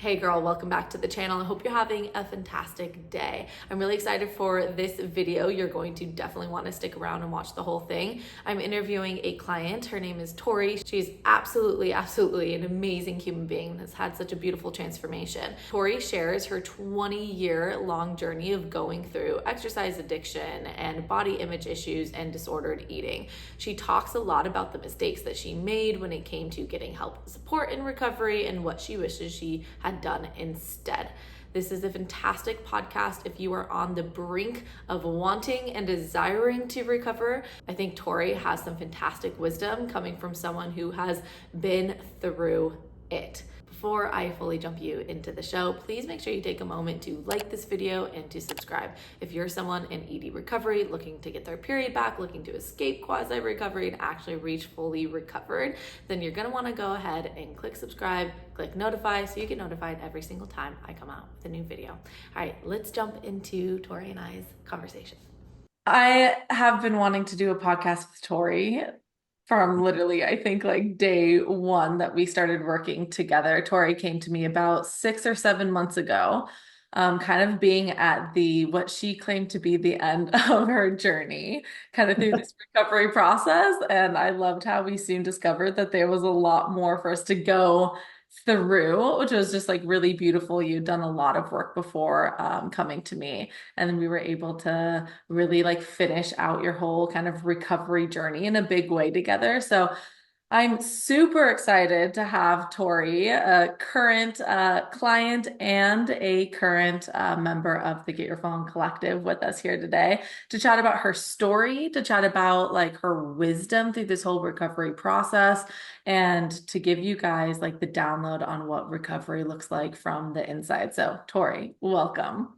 Hey girl, welcome back to the channel. I hope you're having a fantastic day. I'm really excited for this video. You're going to definitely want to stick around and watch the whole thing. I'm interviewing a client. Her name is Tori. She's absolutely an amazing human being that's had such a beautiful transformation. Tori shares her 20-year-long journey of going through exercise addiction and body image issues and disordered eating. She talks a lot about the mistakes that she made when it came to getting help and support in recovery and what she wishes she had done instead. This is a fantastic podcast if you are on the brink of wanting and desiring to recover. I think Tori has some fantastic wisdom coming from someone who has been through it. Before I fully jump you into the show, please make sure you take a moment to like this video and to subscribe. If you're someone in ED recovery looking to get their period back, looking to escape quasi-recovery and actually reach fully recovered, then you're gonna wanna go ahead and click subscribe, click notify so you get notified every single time I come out with a new video. All right, let's jump into Tori and I's conversation. I have been wanting to do a podcast with Tori from literally, I think like day one that we started working together. Tori came to me about 6 or 7 months ago, kind of being at what she claimed to be the end of her journey, kind of through this recovery process. And I loved how we soon discovered that there was a lot more for us to go through, which was just like really beautiful. You'd done a lot of work before coming to me, and then we were able to really like finish out your whole kind of recovery journey in a big way together. So I'm super excited to have Tori, a current client and a current member of the Get Your Phone Collective, with us here today to chat about her story, to chat about like her wisdom through this whole recovery process, and to give you guys like the download on what recovery looks like from the inside. So Tori, welcome.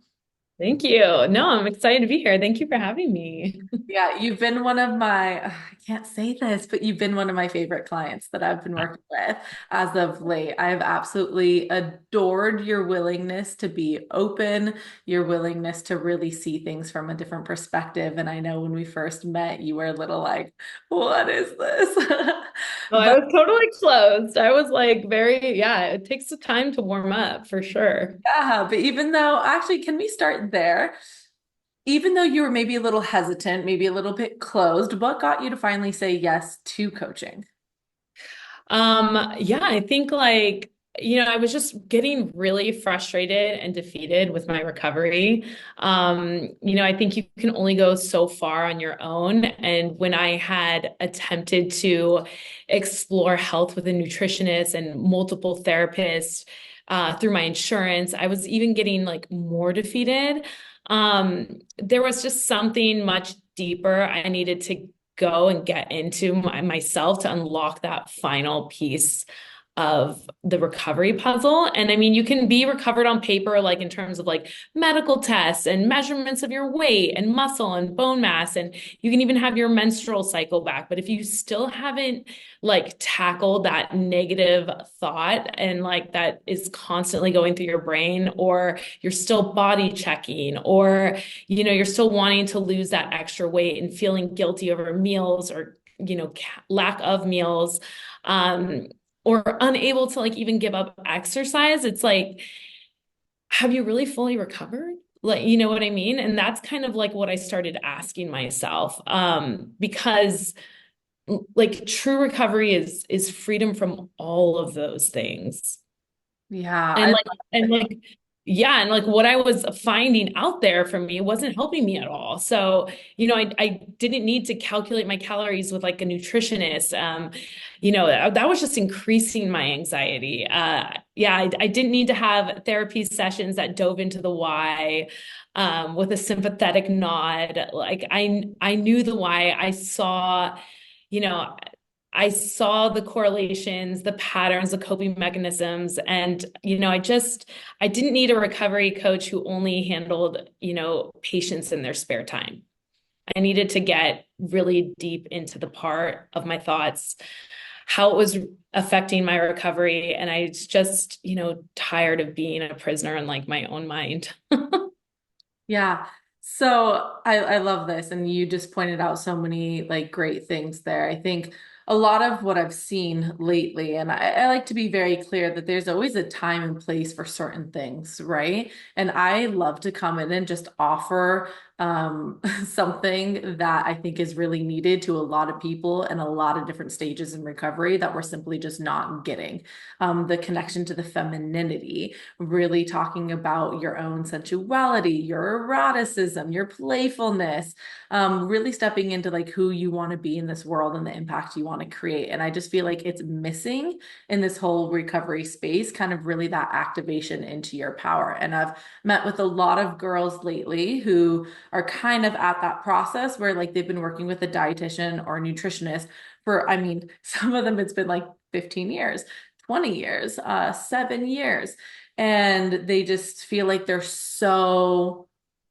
Thank you. No, I'm excited to be here. Thank you for having me. Yeah, you've been one of my, I can't say this, but you've been one of my favorite clients that I've been working with as of late. I've absolutely adored your willingness to be open, your willingness to really see things from a different perspective. And I know when we first met, you were a little like, what is this? No, I But was totally closed. I was like yeah, it takes some time to warm up for sure. yeah, but even though, actually, can we start there? Even though you were maybe a little hesitant, maybe a little bit closed, what got you to finally say yes to coaching? Yeah, I think I was just getting really frustrated and defeated with my recovery. I think you can only go so far on your own. And when I had attempted to explore health with a nutritionist and multiple therapists, through my insurance, I was even getting like more defeated. There was just something much deeper I needed to go and get into myself to unlock that final piece of the recovery puzzle. And I mean, you can be recovered on paper, like in terms of like medical tests and measurements of your weight and muscle and bone mass, and you can even have your menstrual cycle back. But if you still haven't like tackled that negative thought and like that is constantly going through your brain, or you're still body checking, or you're still wanting to lose that extra weight and feeling guilty over meals, or lack of meals, or unable to like even give up exercise, it's like, have you really fully recovered? Like, you know what I mean? And that's kind of like what I started asking myself, because like true recovery is freedom from all of those things. Yeah, And I like, and like, yeah, and like what I was finding out there for me wasn't helping me at all. So, I didn't need to calculate my calories with like a nutritionist. That was just increasing my anxiety. Yeah, I didn't need to have therapy sessions that dove into the why, with a sympathetic nod. Like I knew the why. You know, I saw the correlations, the patterns, the coping mechanisms. And, I didn't need a recovery coach who only handled, patients in their spare time. I needed to get really deep into the part of my thoughts, how it was affecting my recovery. And I was just, tired of being a prisoner in like my own mind. Yeah. So I love this. And you just pointed out so many like great things there. I think A lot of what I've seen lately, and I like to be very clear that there's always a time and place for certain things, right? And I love to come in and just offer something that I think is really needed to a lot of people and a lot of different stages in recovery that we're simply just not getting. The connection to the femininity, really talking about your own sensuality, your eroticism, your playfulness, really stepping into like who you want to be in this world and the impact you want to create. And I just feel like it's missing in this whole recovery space, kind of really that activation into your power. And I've met with a lot of girls lately who are kind of at that process where like they've been working with a dietitian or a nutritionist for, I mean, some of them it's been like 15 years, 20 years, 7 years. And they just feel like they're so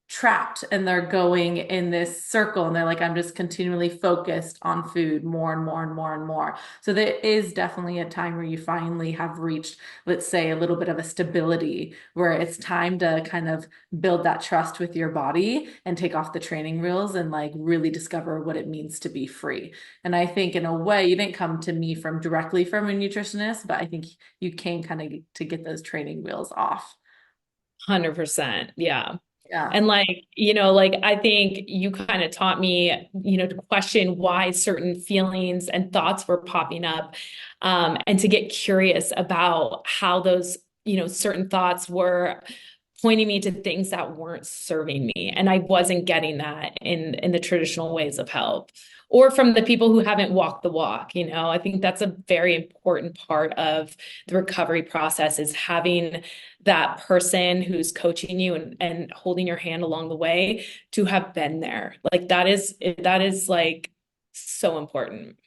trapped and they're going in this circle and they're like, I'm just continually focused on food more and more and more and more. So there is definitely a time where you finally have reached, let's say, a little bit of a stability where it's time to kind of build that trust with your body and take off the training wheels and like really discover what it means to be free. And I think in a way, you didn't come to me from directly from a nutritionist, but I think you came kind of to get those training wheels off. 100%. Yeah. Yeah. And like, like I think you kind of taught me, to question why certain feelings and thoughts were popping up, and to get curious about how those, certain thoughts were pointing me to things that weren't serving me. And I wasn't getting that in the traditional ways of health or from the people who haven't walked the walk. I think that's a very important part of the recovery process is having that person who's coaching you and holding your hand along the way to have been there. Like that is like so important.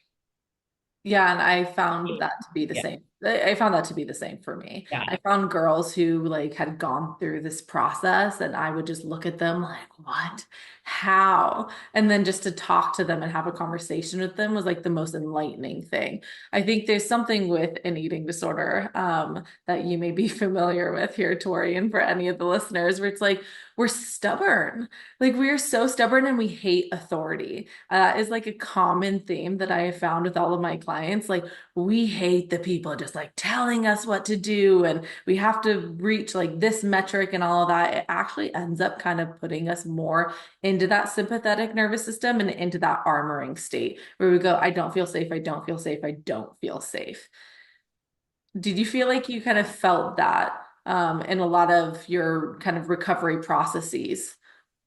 Yeah, and I found that to be the Yeah. same. I found that to be the same for me. Yeah. I found girls who like had gone through this process and I would just look at them like, what? How? And then just to talk to them and have a conversation with them was like the most enlightening thing. I think there's something with an eating disorder that you may be familiar with here, Tori, and for any of the listeners, where it's like we're stubborn. Like we are so stubborn and we hate authority. Is like a common theme that I have found with all of my clients. Like we hate the people just like telling us what to do and we have to reach like this metric and all of that. It actually ends up kind of putting us more into that sympathetic nervous system and into that armoring state where we go, I don't feel safe, I don't feel safe, I don't feel safe. Did you feel like you kind of felt that in a lot of your kind of recovery processes?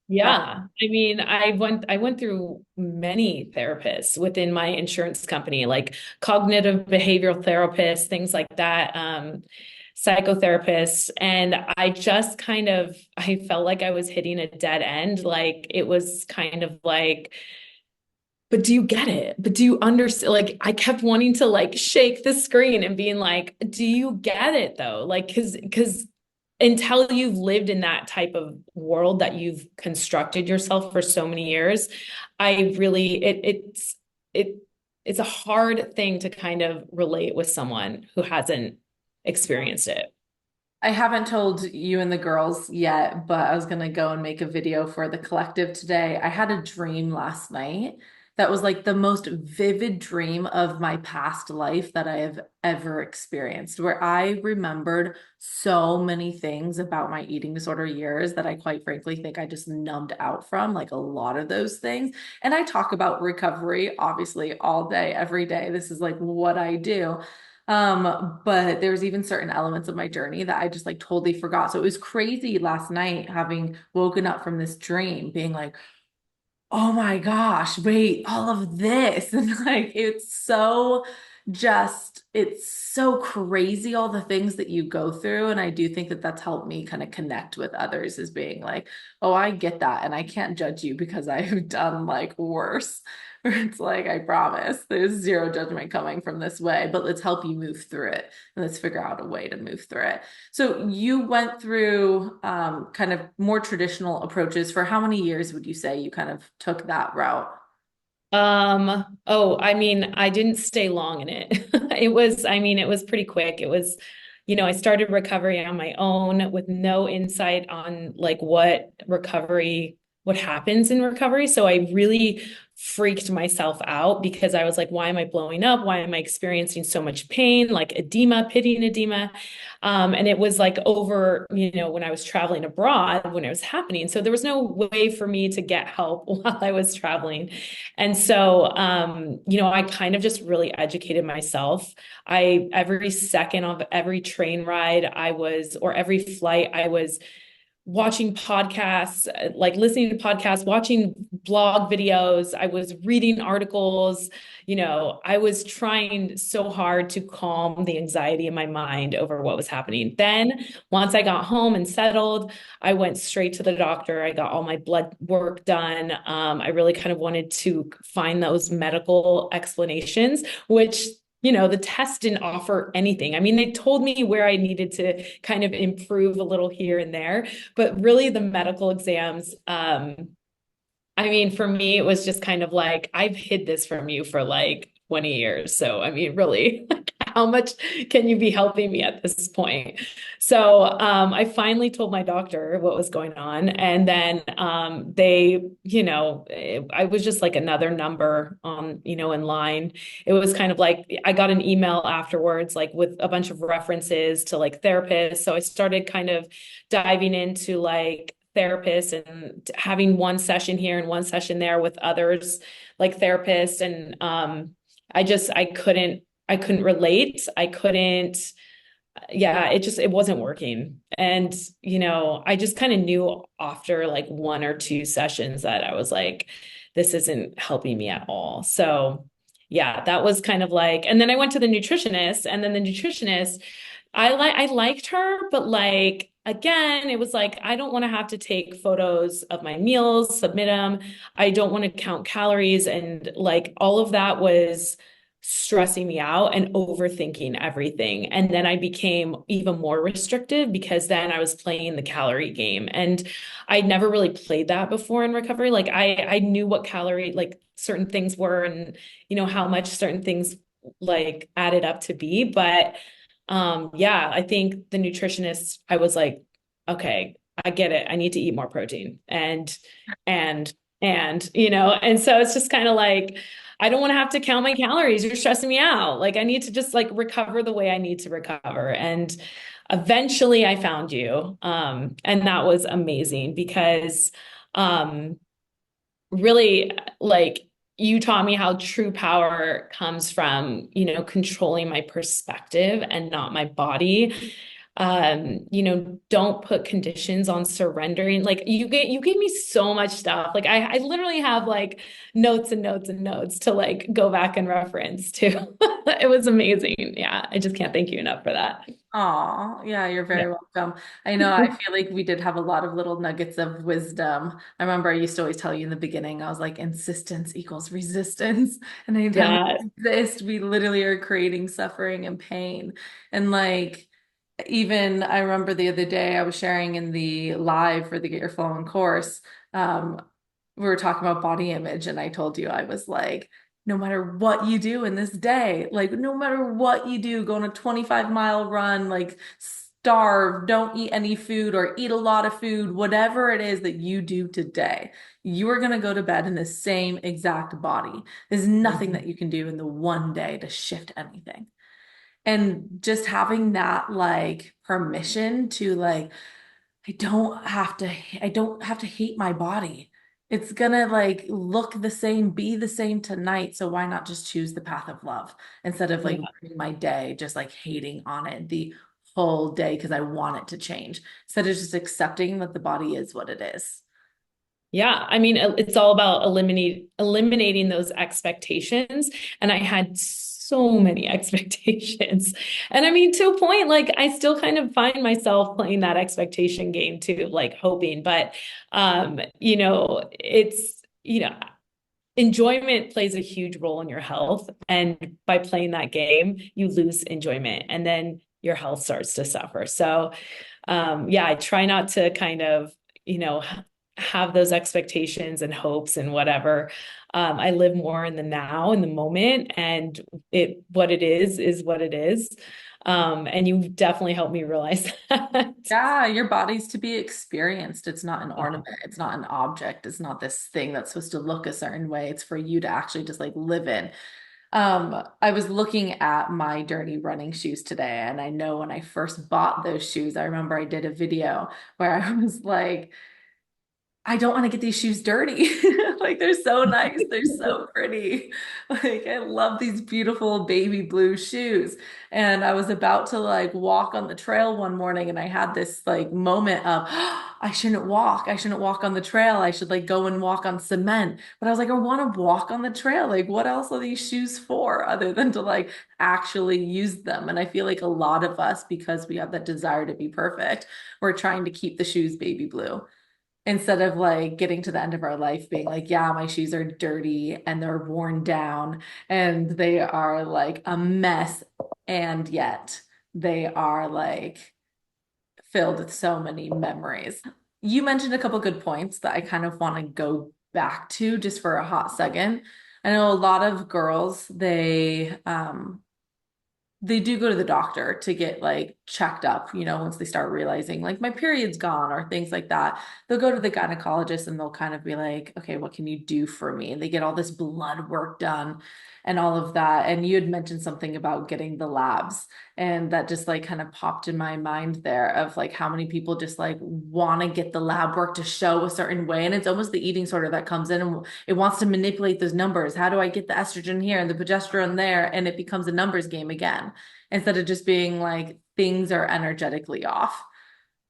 Yeah. I mean, I went through many therapists within my insurance company, like cognitive behavioral therapists, things like that, psychotherapists. And I felt like I was hitting a dead end. Like it was kind of like, but do you get it? But do you understand? Like I kept wanting to like shake the screen and being like, do you get it though? Like, because until you've lived in that type of world that you've constructed yourself for so many years, I really it it's a hard thing to kind of relate with someone who hasn't experienced it. I haven't told you and the girls yet, but I was gonna go and make a video for the collective today. I had a dream last night that was like the most vivid dream of my past life that I have ever experienced, where I remembered so many things about my eating disorder years that I quite frankly think I just numbed out from, like a lot of those things. And I talk about recovery, obviously, all day, every day. This is like what I do. But there was even certain elements of my journey that I just like totally forgot. So it was crazy last night having woken up from this dream, being like, oh my gosh, wait, all of this. And like it's so crazy all the things that you go through. And I do think that that's helped me kind of connect with others as being like, oh, I get that. And I can't judge you because I've done like worse. Where it's like, I promise there's zero judgment coming from this way, but let's help you move through it and let's figure out a way to move through it. So you went through kind of more traditional approaches. For how many years would you say you kind of took that route? Oh, I mean, I didn't stay long in it. It was pretty quick. It was, I started recovery on my own with no insight on like what recovery what happens in recovery. So I really freaked myself out because I was like, why am I blowing up? Why am I experiencing so much pain, like edema, pitting edema? And it was like over, when I was traveling abroad, when it was happening. So there was no way for me to get help while I was traveling. And so, I kind of just really educated myself. Every second of every train ride or every flight, I was watching podcasts, like listening to podcasts, watching blog videos. I was reading articles. I was trying so hard to calm the anxiety in my mind over what was happening. Then, once I got home and settled, I went straight to the doctor. I got all my blood work done. I really kind of wanted to find those medical explanations, which the test didn't offer anything. I mean, they told me where I needed to kind of improve a little here and there, but really the medical exams, I mean, for me, it was just kind of like, I've hid this from you for like 20 years. So, I mean, really, how much can you be helping me at this point? So, I finally told my doctor what was going on. And then, I was just like another number on, in line. It was kind of like, I got an email afterwards, like with a bunch of references to like therapists. So I started kind of diving into like, therapists and having one session here and one session there with others like therapists. And I couldn't relate. I couldn't, yeah, it wasn't working. And, I just kind of knew after like one or two sessions that I was like, this isn't helping me at all. So yeah, that was kind of like, and then I went to the nutritionist, and then the nutritionist, I liked her, but like again, it was like I don't want to have to take photos of my meals, submit them. I don't want to count calories, and like all of that was stressing me out and overthinking everything. And then I became even more restrictive because then I was playing the calorie game. And I'd never really played that before in recovery. Like I knew what calorie, like certain things were, and how much certain things like added up to be. But yeah, I think the nutritionist, I was like, okay, I get it. I need to eat more protein. And and so it's just kind of like, I don't want to have to count my calories. You're stressing me out. Like I need to just like recover the way I need to recover. And eventually I found you. And that was amazing because really like you taught me how true power comes from, controlling my perspective and not my body. Don't put conditions on surrendering. Like you gave me so much stuff. Like I literally have like notes and notes and notes to like go back and reference to. It was amazing. Yeah. I just can't thank you enough for that. Aw, yeah, you're Yeah. very welcome. I know, I feel like we did have a lot of little nuggets of wisdom. I remember I used to always tell you in the beginning, I was like, insistence equals resistance. And anytime Yes. we resist, we literally are creating suffering and pain. And like, even I remember the other day I was sharing in the live for the Get Your Flowing course. We were talking about body image, and I told you I was like, no matter what you do in this day, like no matter what you do, go on a 25-mile run, like starve, don't eat any food or eat a lot of food, whatever it is that you do today, you are going to go to bed in the same exact body. There's nothing that you can do in the one day to shift anything. And just having that like permission to like, I don't have to hate my body. It's gonna like look the same, be the same tonight. So why not just choose the path of love instead of like Yeah. running my day, just like hating on it the whole day because I want it to change. Instead of just accepting that the body is what it is. Yeah, I mean, it's all about eliminating those expectations. And I had so many expectations. And I mean, to a point, like I still kind of find myself playing that expectation game too, like hoping. But it's, enjoyment plays a huge role in your health. And by playing that game, you lose enjoyment and then your health starts to suffer. So yeah, I try not to kind of, have those expectations and hopes and whatever. I live more in the now, in the moment, and what it is what it is. And you definitely helped me realize that. Yeah, your body's to be experienced. It's not an ornament. It's not an object. It's not this thing that's supposed to look a certain way. It's for you to actually just like live in. I was looking at my dirty running shoes today, and I know when I first bought those shoes, I remember I did a video where I was like, I don't want to get these shoes dirty. Like they're so nice. They're so pretty. Like I love these beautiful baby blue shoes. And I was about to like walk on the trail one morning and I had this like moment of I shouldn't walk. I shouldn't walk on the trail. I should like go and walk on cement. But I was like, I want to walk on the trail. Like what else are these shoes for other than to like actually use them? And I feel like a lot of us, because we have that desire to be perfect, we're trying to keep the shoes baby blue instead of like getting to the end of our life being like, yeah, my shoes are dirty and they're worn down and they are like a mess. And yet they are like filled with so many memories. You mentioned a couple good points that I kind of want to go back to just for a hot second. I know a lot of girls, they do go to the doctor to get like checked up, once they start realizing like my period's gone or things like that. They'll go to the gynecologist and they'll kind of be like, okay, what can you do for me? And they get all this blood work done and all of that. And you had mentioned something about getting the labs, and that just like kind of popped in my mind there of like how many people just like want to get the lab work to show a certain way. And it's almost the eating disorder that comes in and it wants to manipulate those numbers. How do I get the estrogen here and the progesterone there? And it becomes a numbers game again, instead of just being like things are energetically off.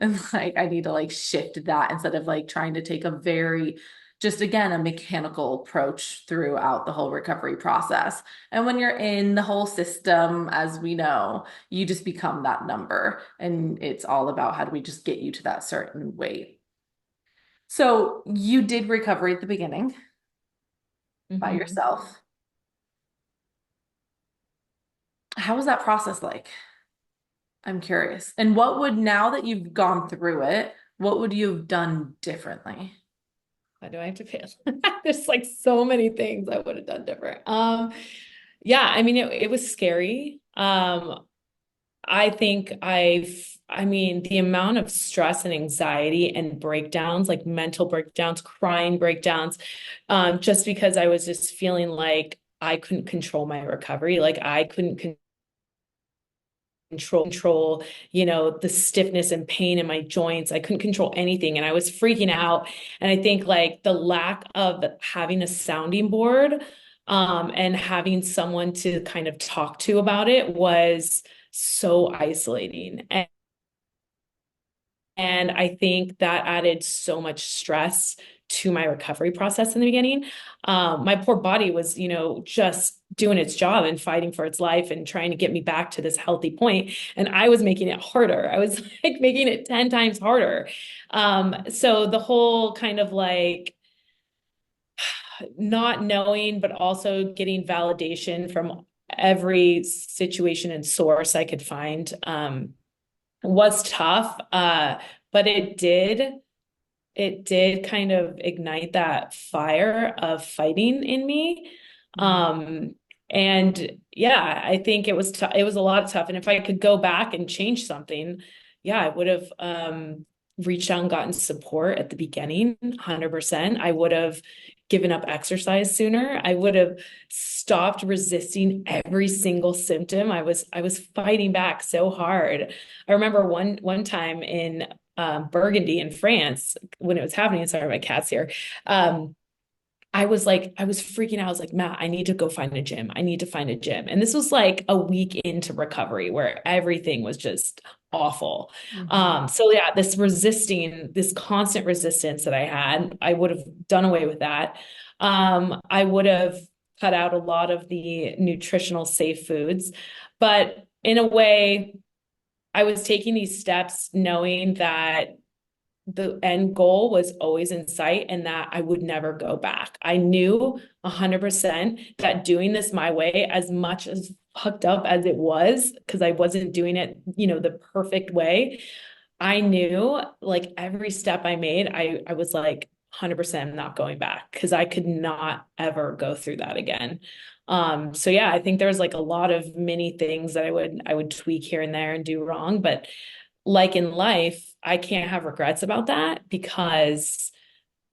And like I need to like shift that instead of like trying to take a very just again a mechanical approach throughout the whole recovery process. And when you're in the whole system, as we know, you just become that number. And it's all about how do we just get you to that certain weight. So you did recovery at the beginning by Mhm. yourself. How was that process like? I'm curious. And what would, now that you've gone through it, what would you have done differently? Why do I have to pay? There's like so many things I would have done different. Yeah, I mean, it was scary. I think I mean, the amount of stress and anxiety and breakdowns, like mental breakdowns, crying breakdowns, just because I was just feeling like I couldn't control my recovery. Like I couldn't control, the stiffness and pain in my joints. I couldn't control anything. And I was freaking out. And I think like the lack of having a sounding board, and having someone to kind of talk to about it was so isolating. And I think that added so much stress to my recovery process in the beginning. My poor body was, just doing its job and fighting for its life and trying to get me back to this healthy point. And I was making it harder. I was like making it 10 times harder. So the whole kind of like not knowing, but also getting validation from every situation and source I could find, was tough. But it did kind of ignite that fire of fighting in me. Um, and yeah, I think it was a lot tough. And if I could go back and change something, yeah, I would have reached out and gotten support at the beginning, 100%. I would have given up exercise sooner. I would have stopped resisting every single symptom. I was fighting back so hard. I remember one time in Burgundy in France when it was happening. Sorry, my cat's here. I was freaking out. I was like, Matt, I need to go find a gym. I need to find a gym. And this was like a week into recovery where everything was just awful. So yeah, this constant resistance that I had, I would have done away with that. I would have cut out a lot of the nutritional safe foods, but in a way, I was taking these steps knowing that the end goal was always in sight and that I would never go back. I knew 100% that doing this my way, as much as fucked up as it was, because I wasn't doing it, the perfect way, I knew like every step I made, I was like, 100% not going back because I could not ever go through that again. So yeah, I think there's like a lot of many things that I would tweak here and there and do wrong, but like in life, I can't have regrets about that because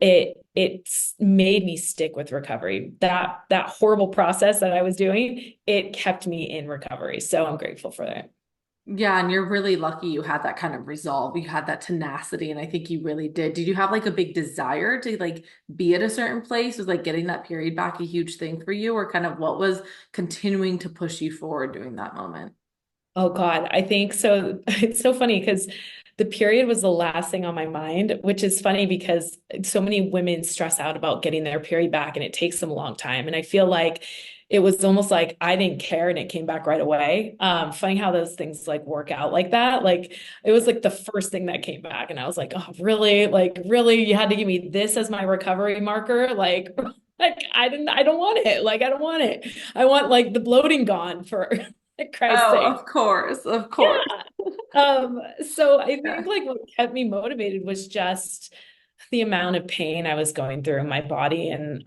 it's made me stick with recovery. That horrible process that I was doing, it kept me in recovery. So I'm grateful for that. Yeah, and you're really lucky you had that kind of resolve. You had that tenacity, and I think you really did. Did you have like a big desire to like be at a certain place? Was like getting that period back a huge thing for you, or kind of what was continuing to push you forward during that moment? Oh God, I think so. It's so funny because the period was the last thing on my mind, which is funny because so many women stress out about getting their period back and it takes them a long time. And I feel like it was almost like I didn't care and it came back right away. Funny how those things like work out like that. Like it was like the first thing that came back and I was like, oh, really? Like really you had to give me this as my recovery marker? Like I don't want it. Like I don't want it. I want like the bloating gone for Christ's Oh, sake. of course, of course. Yeah. So I Yeah. think like what kept me motivated was just the amount of pain I was going through in my body and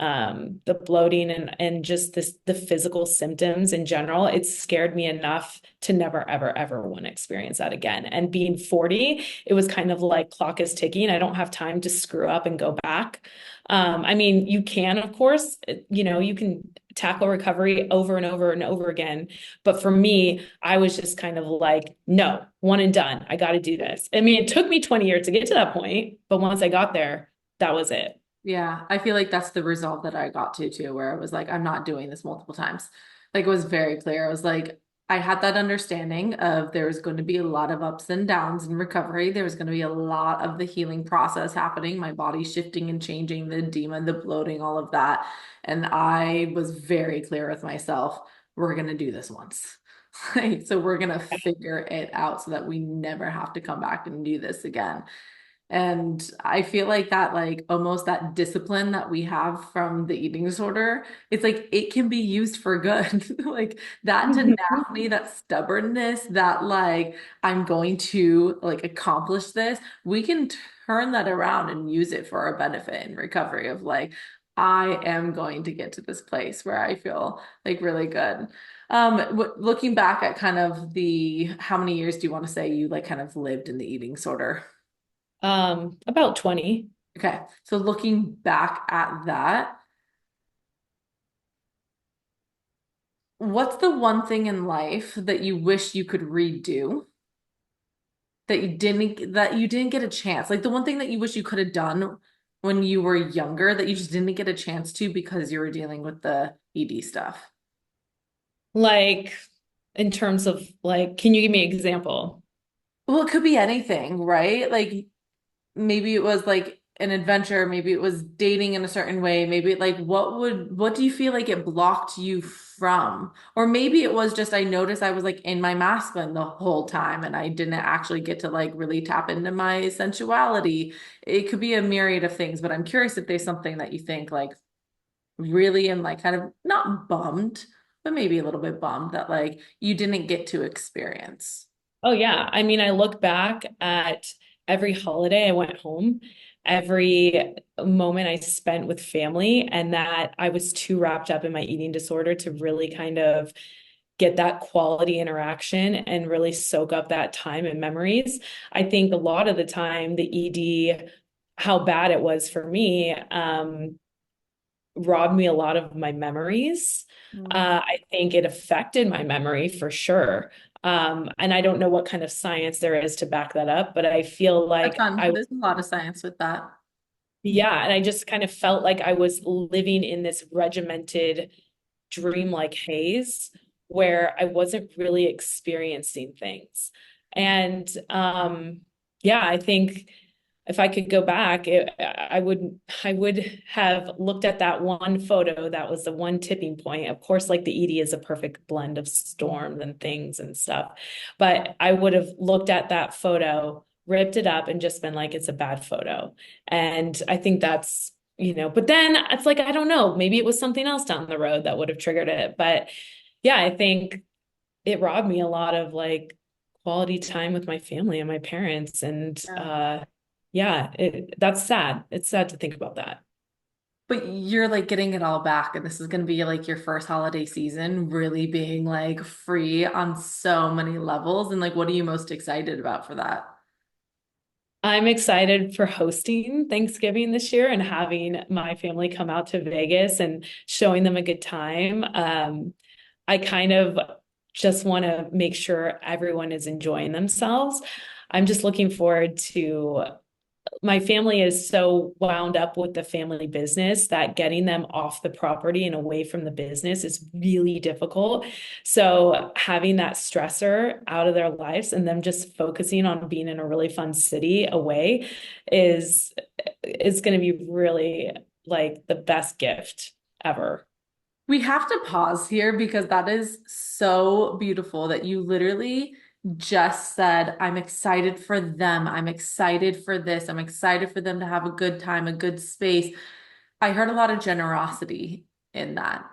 the bloating and just the physical symptoms in general. It scared me enough to never, ever, ever want to experience that again. And being 40, it was kind of like clock is ticking. I don't have time to screw up and go back. I mean, you can, of course, you can tackle recovery over and over and over again. But for me, I was just kind of like, no, one and done. I got to do this. I mean, it took me 20 years to get to that point, but once I got there, that was it. Yeah, I feel like that's the resolve that I got to too, where I was like, I'm not doing this multiple times. Like it was very clear. I was like, I had that understanding of there was going to be a lot of ups and downs in recovery. There was going to be a lot of the healing process happening, my body shifting and changing, the edema, the bloating, all of that. And I was very clear with myself, we're going to do this once. Like, so we're going to figure it out so that we never have to come back and do this again. And I feel like that, like almost that discipline that we have from the eating disorder, it's like it can be used for good. Like that tenacity, that stubbornness, that like, I'm going to like accomplish this, we can turn that around and use it for our benefit in recovery of like, I am going to get to this place where I feel like really good. Looking back at kind of the, how many years do you want to say you like kind of lived in the eating disorder? About 20. Okay, so looking back at that, what's the one thing in life that you wish you could redo that you didn't get a chance? Like the one thing that you wish you could have done when you were younger that you just didn't get a chance to because you were dealing with the ED stuff. Like in terms of like, can you give me an example? Well, it could be anything, right? Like maybe it was like an adventure, maybe it was dating in a certain way, maybe like what do you feel like it blocked you from? Or maybe it was just I noticed I was like in my masculine the whole time and I didn't actually get to like really tap into my sensuality. It could be a myriad of things, but I'm curious if there's something that you think like really and like kind of not bummed, but maybe a little bit bummed that like you didn't get to experience. Oh yeah. I mean, I look back at every holiday I went home, every moment I spent with family, and that I was too wrapped up in my eating disorder to really kind of get that quality interaction and really soak up that time and memories. I think a lot of the time, the ED, how bad it was for me, robbed me a lot of my memories. Mm. I think it affected my memory for sure. And I don't know what kind of science there is to back that up, but I feel A like ton. There's a lot of science with that. yeah, and I just kind of felt like I was living in this regimented, dreamlike haze where I wasn't really experiencing things. And yeah, I think if I could go back, I would have looked at that one photo that was the one tipping point. Of course, like the ED is a perfect blend of storms and things and stuff, but I would have looked at that photo, ripped it up, and just been like, it's a bad photo. And I think that's, but then it's like, I don't know, maybe it was something else down the road that would have triggered it. But yeah, I think it robbed me a lot of like quality time with my family and my parents. And Yeah. Yeah, that's sad. It's sad to think about that. But you're like getting it all back, and this is going to be like your first holiday season, really being like free on so many levels. And like, what are you most excited about for that? I'm excited for hosting Thanksgiving this year and having my family come out to Vegas and showing them a good time. I kind of just want to make sure everyone is enjoying themselves. I'm just looking forward to my family is so wound up with the family business that getting them off the property and away from the business is really difficult. So having that stressor out of their lives and them just focusing on being in a really fun city away is going to be really like the best gift ever. We have to pause here because that is so beautiful that you literally just said, I'm excited for them. I'm excited for this. I'm excited for them to have a good time, a good space. I heard a lot of generosity in that.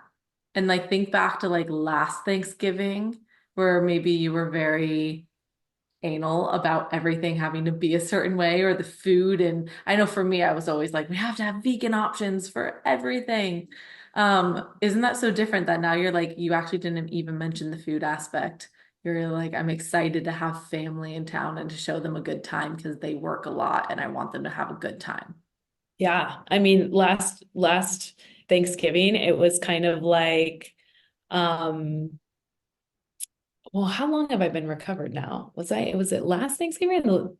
And like think back to like last Thanksgiving, where maybe you were very anal about everything having to be a certain way or the food. And I know for me, I was always like, we have to have vegan options for everything. Isn't that so different that now you're like, you actually didn't even mention the food aspect. You're like, I'm excited to have family in town and to show them a good time because they work a lot and I want them to have a good time. Yeah. I mean, last Thanksgiving, it was kind of like, um, well, how long have I been recovered now? Was it last Thanksgiving?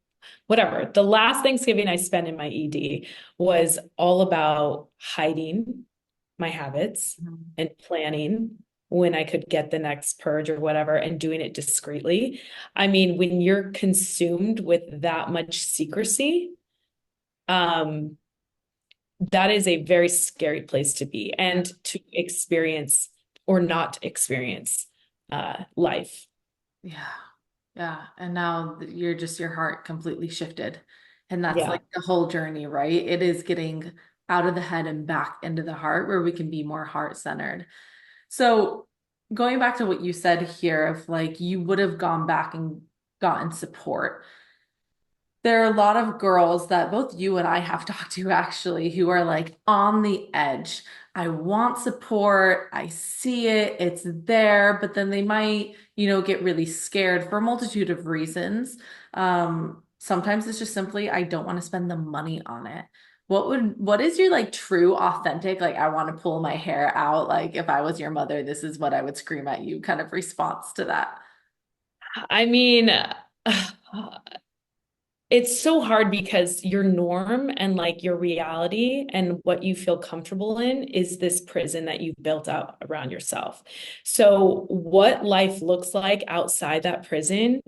Whatever. The last Thanksgiving I spent in my ED was all about hiding my habits Mhm. and planning when I could get the next purge or whatever and doing it discreetly. I mean, when you're consumed with that much secrecy, um, that is a very scary place to be and to experience or not experience life. Yeah. Yeah. And now you're just your heart completely shifted. And that's Yeah. like the whole journey, right? It is getting out of the head and back into the heart where we can be more heart centered. So going back to what you said here, of like you would have gone back and gotten support. There are a lot of girls that both you and I have talked to actually who are like on the edge. I want support. I see it. It's there, but then they might, get really scared for a multitude of reasons. Sometimes it's just simply, I don't want to spend the money on it. What is your like true authentic, like, I want to pull my hair out. Like if I was your mother, this is what I would scream at you kind of response to that? I mean, it's so hard because your norm and like your reality and what you feel comfortable in is this prison that you've built up around yourself. So, what life looks like outside that prison,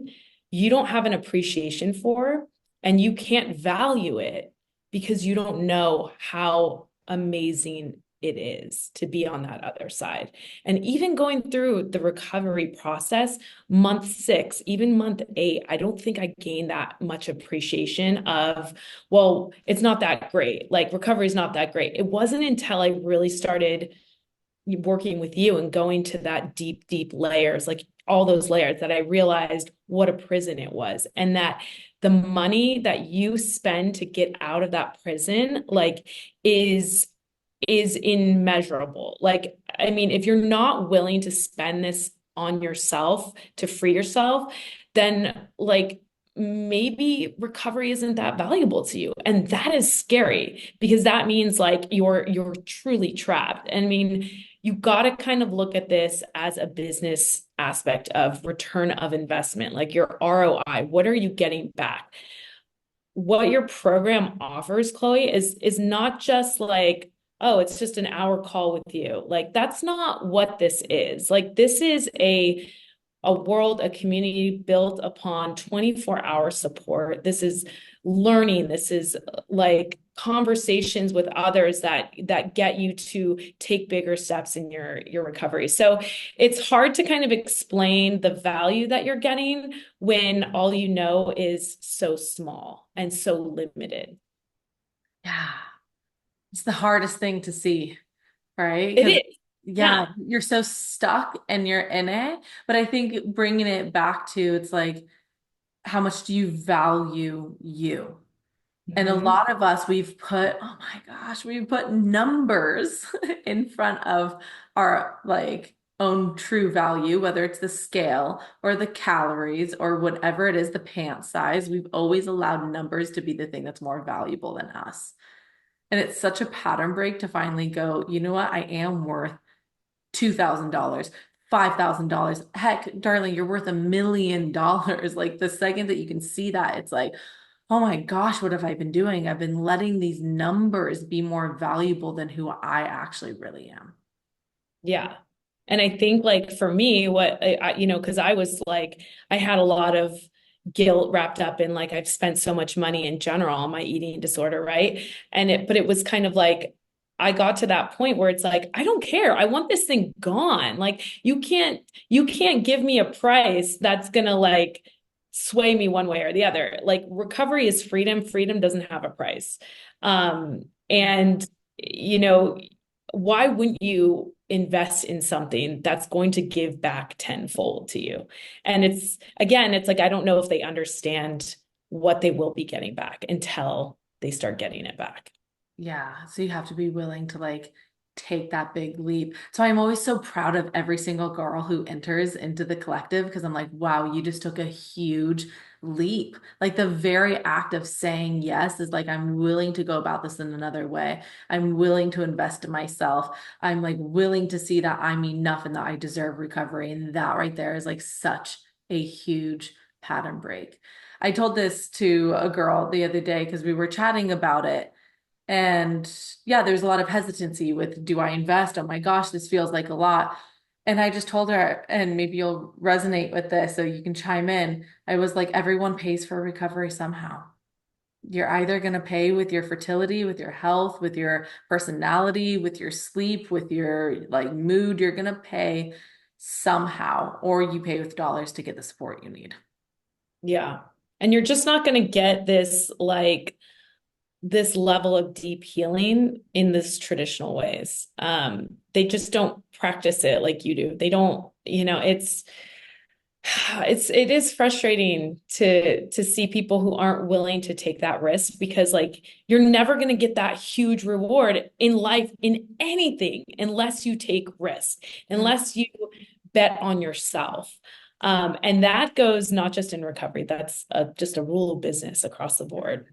you don't have an appreciation for, and you can't value it because you don't know how amazing it is to be on that other side. And even going through the recovery process, month 6, even month 8, I don't think I gained that much appreciation of, well, it's not that great. Like recovery is not that great. It wasn't until I really started working with you and going to that deep, deep layers, like all those layers, that I realized what a prison it was. And that the money that you spend to get out of that prison, like, is immeasurable. Like, I mean, if you're not willing to spend this on yourself to free yourself, then like maybe recovery isn't that valuable to you. And that is scary because that means like you're truly trapped. I mean, you got to kind of look at this as a business aspect of return of investment, like your ROI. What are you getting back? What your program offers, Chloe, is not just like, oh, it's just an hour call with you. Like that's not what this is. Like this is a world, a community built upon 24-hour support. This is learning. This is like conversations with others that get you to take bigger steps in your recovery. So it's hard to kind of explain the value that you're getting when all you know is so small and so limited. Yeah. It's the hardest thing to see, right? It Because is. yeah, Yeah. you're so stuck and you're in it. But I think bringing it back to, it's like, how much do you value you? And a Mhm. lot of us, we've put, oh my gosh, we've put numbers in front of our like own true value, whether it's the scale or the calories or whatever it is, the pant size. We've always allowed numbers to be the thing that's more valuable than us. And it's such a pattern break to finally go, you know what? I am worth $2,000, $5,000. Heck, darling, you're worth $1 million. Like the second that you can see that, it's like, oh my gosh, what have I been doing? I've been letting these numbers be more valuable than who I actually really am. Yeah. And I think like for me, what because I was like, I had a lot of guilt wrapped up in like I've spent so much money in general on my eating disorder, right? But it was kind of like I got to that point where it's like, I don't care. I want this thing gone. Like you can't give me a price that's gonna like sway me one way or the other. Like recovery is freedom. Freedom doesn't have a price. And you know, why wouldn't you invest in something that's going to give back tenfold to you? And it's again, it's like I don't know if they understand what they will be getting back until they start getting it back. Yeah, so you have to be willing to like take that big leap. So I'm always so proud of every single girl who enters into the collective because I'm like, wow, you just took a huge leap. Like the very act of saying yes is like, I'm willing to go about this in another way. I'm willing to invest in myself. I'm like willing to see that I'm enough and that I deserve recovery. And that right there is like such a huge pattern break. I told this to a girl the other day because we were chatting about it. And yeah, there's a lot of hesitancy with, do I invest? Oh my gosh, this feels like a lot. And I just told her, and maybe you'll resonate with this so you can chime in. I was like, everyone pays for recovery somehow. You're either going to pay with your fertility, with your health, with your personality, with your sleep, with your like mood. You're going to pay somehow, or you pay with dollars to get the support you need. Yeah. And you're just not going to get this level of deep healing in this traditional ways. They just don't practice it like you do. They don't, it is frustrating to see people who aren't willing to take that risk because like you're never going to get that huge reward in life in anything unless you take risk, Mm. unless you bet on yourself. And that goes not just in recovery, that's just a rule of business across the board.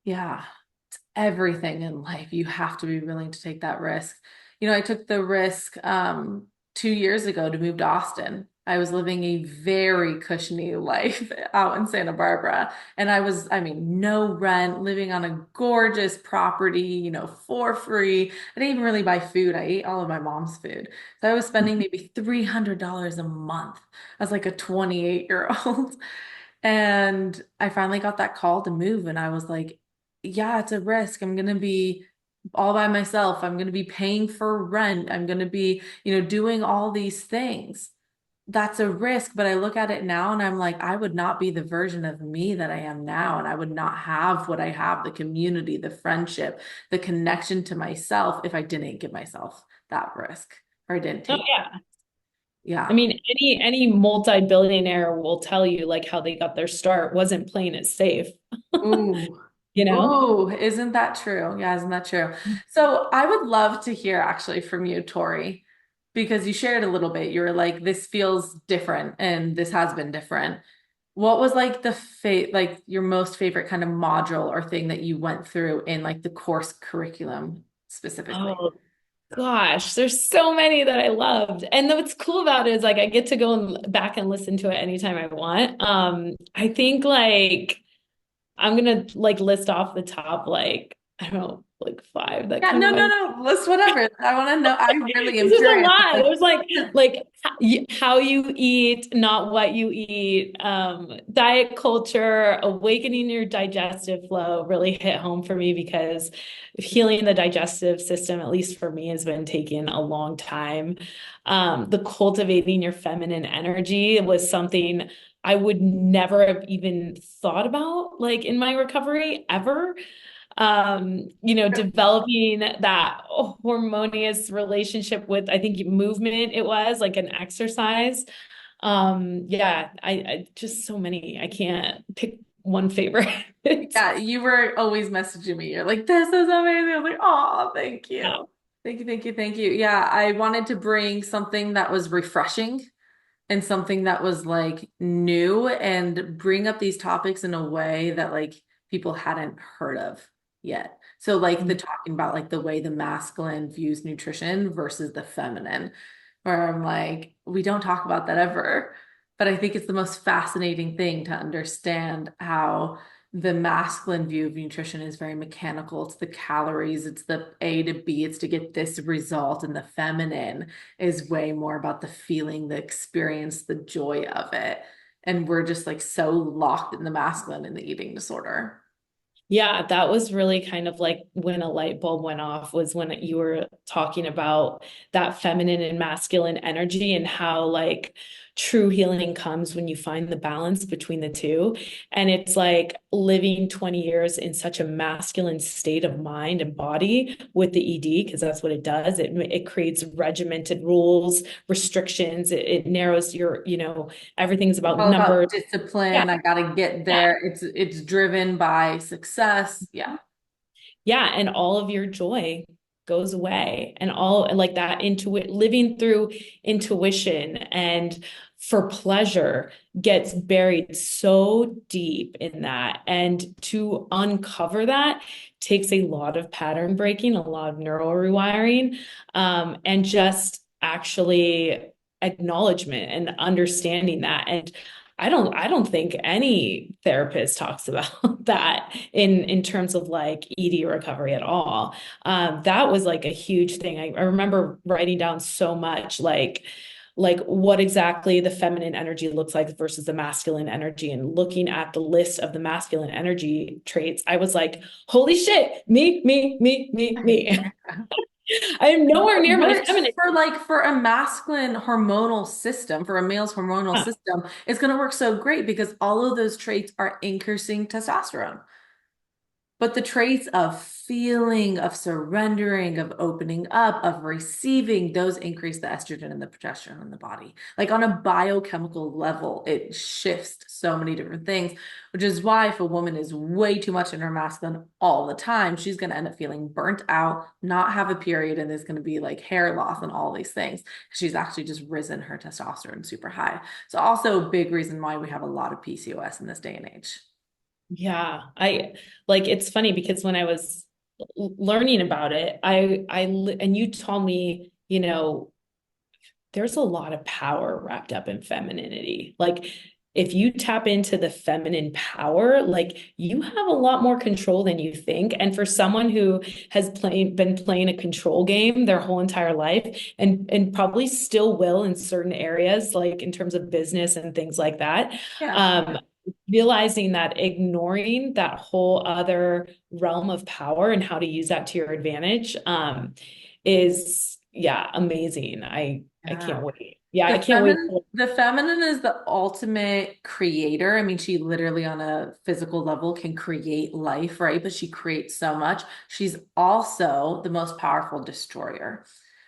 Yeah, it's everything in life. You have to be willing to take that risk. You know, I took the risk 2 years ago to move to Austin. I was living a very cushiony life out in Santa Barbara. And I mean, no rent, living on a gorgeous property, for free. I didn't even really buy food. I ate all of my mom's food. So I was spending maybe $300 a month as like a 28-year-old. And I finally got that call to move, and I was like, yeah, it's a risk. I'm going to be all by myself. I'm going to be paying for rent. I'm going to be, doing all these things. That's a risk, but I look at it now and I'm like, I would not be the version of me that I am now. And I would not have what I have, the community, the friendship, the connection to myself if I didn't give myself that risk or I didn't Oh take. yeah. I Yeah. mean, any multi-billionaire will tell you like how they got their start wasn't playing it safe, Ooh. you know? Ooh, isn't that true? Yeah, isn't that true? So I would love to hear actually from you, Tori, because you shared a little bit. You were like, this feels different and this has been different. What was like like your most favorite kind of module or thing that you went through in like the course curriculum specifically? Oh gosh, there's so many that I loved. And what's cool about it is like I get to go back and listen to it anytime I want. I think like I'm gonna like list off the top like I don't know, like five that Yeah, come to no, no, my no. List whatever. I want to know. I really am This is a curious. lot. It was like how you eat, not what you eat. Diet culture, awakening your digestive flow really hit home for me because healing the digestive system, at least for me, has been taking a long time. The cultivating your feminine energy was something I would never have even thought about like in my recovery ever. Developing that harmonious relationship with, I think movement, it was like an exercise. Yeah, I just so many. I can't pick one favorite. Yeah, you were always messaging me. You're like, this is amazing. I was like, oh, thank Yeah. you. Thank you, thank you, thank you. Yeah, I wanted to bring something that was refreshing and something that was like new and bring up these topics in a way that like people hadn't heard of yet. So like the talking about like the way the masculine views nutrition versus the feminine, where I'm like, we don't talk about that ever. But I think it's the most fascinating thing to understand how the masculine view of nutrition is very mechanical. It's the calories, it's the A to B, it's to get this result. And the feminine is way more about the feeling, the experience, the joy of it. And we're just like so locked in the masculine and the eating disorder. Yeah, that was really kind of like when a light bulb went off was when you were talking about that feminine and masculine energy and how like true healing comes when you find the balance between the two. And it's like living 20 years in such a masculine state of mind and body with the ED, because that's what it does. It creates regimented rules, restrictions. It narrows your, everything's about All numbers. about Yeah. discipline. I got to get Yeah. there. It's driven by success. Yeah. Yeah, and all of your joy goes away and all like that living through intuition and for pleasure gets buried so deep in that, and to uncover that takes a lot of pattern breaking, a lot of neural rewiring, and just actually acknowledgement and understanding that. And I don't think any therapist talks about that in terms of like ED recovery at all. That was like a huge thing. I remember writing down so much like what exactly the feminine energy looks like versus the masculine energy, and looking at the list of the masculine energy traits, I was like, holy shit, me. I am nowhere near my Which feminine. for like for a masculine hormonal system, for a male's hormonal Yeah. system, it's going to work so great because all of those traits are increasing testosterone. But the traits of feeling, of surrendering, of opening up, of receiving, those increase the estrogen and the progesterone in the body. Like on a biochemical level, it shifts so many different things, which is why if a woman is way too much in her masculine all the time, she's going to end up feeling burnt out, not have a period, and there's going to be like hair loss and all these things. She's actually just risen her testosterone super high. So also a big reason why we have a lot of PCOS in this day and age. Yeah, I like it's funny because when I was learning about it, and you told me, there's a lot of power wrapped up in femininity. Like if you tap into the feminine power, like you have a lot more control than you think. And for someone who has been playing a control game their whole entire life and probably still will in certain areas, like in terms of business and things like that, Yeah. um, realizing that ignoring that whole other realm of power and how to use that to your advantage, is yeah, amazing. I can't Yeah. wait. Yeah, I The can't wait. feminine is the ultimate creator. I mean, she literally on a physical level can create life, right? But she creates so much. She's also the most powerful destroyer.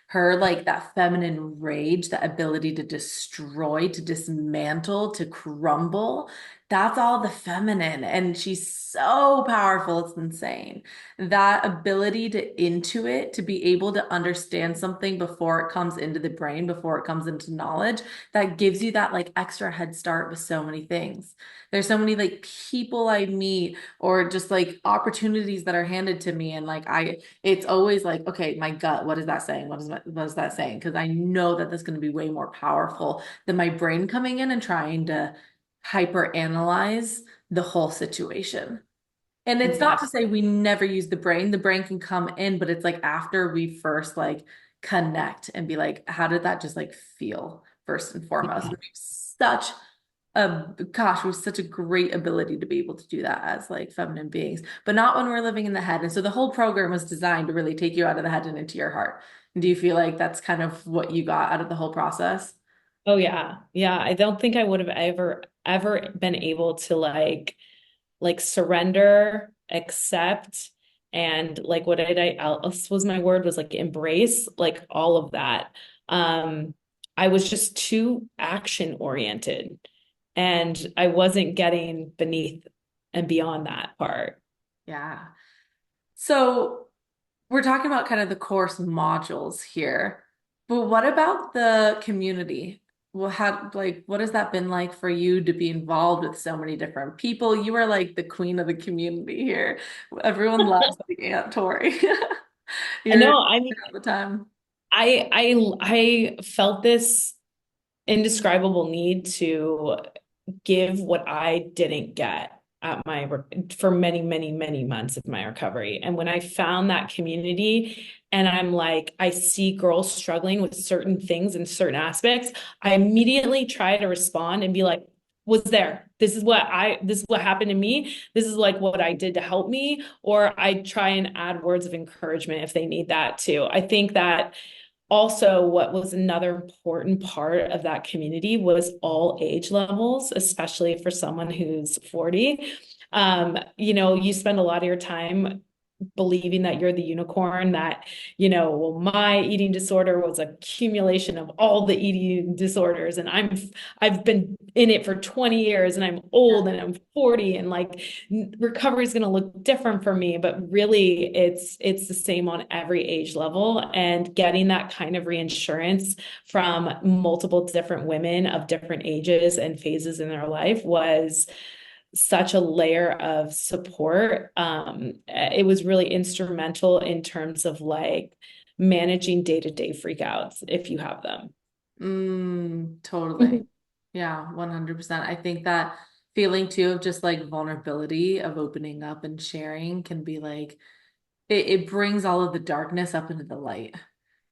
Her like that feminine rage, that ability to destroy, to dismantle, to crumble, that's all the feminine. And she's so powerful, it's insane. That ability to intuit, to be able to understand something before it comes into the brain, before it comes into knowledge, that gives you that like extra head start with so many things. There's so many like people I meet or just like opportunities that are handed to me. And like it's always like, okay, my gut, what is that saying? What is that saying? Because I know that that's going to be way more powerful than my brain coming in and trying to hyper analyze the whole situation. And it's not to Exactly. say we never use the brain. The brain can come in, but it's like after we first like connect and be like, how did that just like feel first and foremost? And we have such we have such a great ability to be able to do that as like feminine beings, but not when we're living in the head. And so the whole program was designed to really take you out of the head and into your heart. And do you feel like that's kind of what you got out of the whole process? Oh yeah. Yeah. I don't think I would have ever been able to like surrender, accept, and like what did I else was my word was like embrace, like all of that. Um, I was just too action oriented and I wasn't getting beneath and beyond that part. Yeah. So we're talking about kind of the course modules here, but what about the community? Well, what has that been like for you to be involved with so many different people? You are like the queen of the community here. Everyone loves like Aunt Tori. I You're know, I mean, all the time. I felt this indescribable need to give what I didn't get at for many, many, many months of my recovery. And when I found that community and I'm like, I see girls struggling with certain things and certain aspects, I immediately try to respond and be like, was there. This is what happened to me. This is like what I did to help me. Or I try and add words of encouragement if they need that too. I think that also, what was another important part of that community was all age levels, especially for someone who's 40. You spend a lot of your time believing that you're the unicorn, that, well, my eating disorder was an accumulation of all the eating disorders. And I've been in it for 20 years and I'm old and I'm 40 and like recovery is going to look different for me. But really it's the same on every age level. And getting that kind of reassurance from multiple different women of different ages and phases in their life was such a layer of support. It was really instrumental in terms of like managing day-to-day freakouts if you have them. Totally. Yeah, 100%. I think that feeling too of just like vulnerability of opening up and sharing can be like it brings all of the darkness up into the light.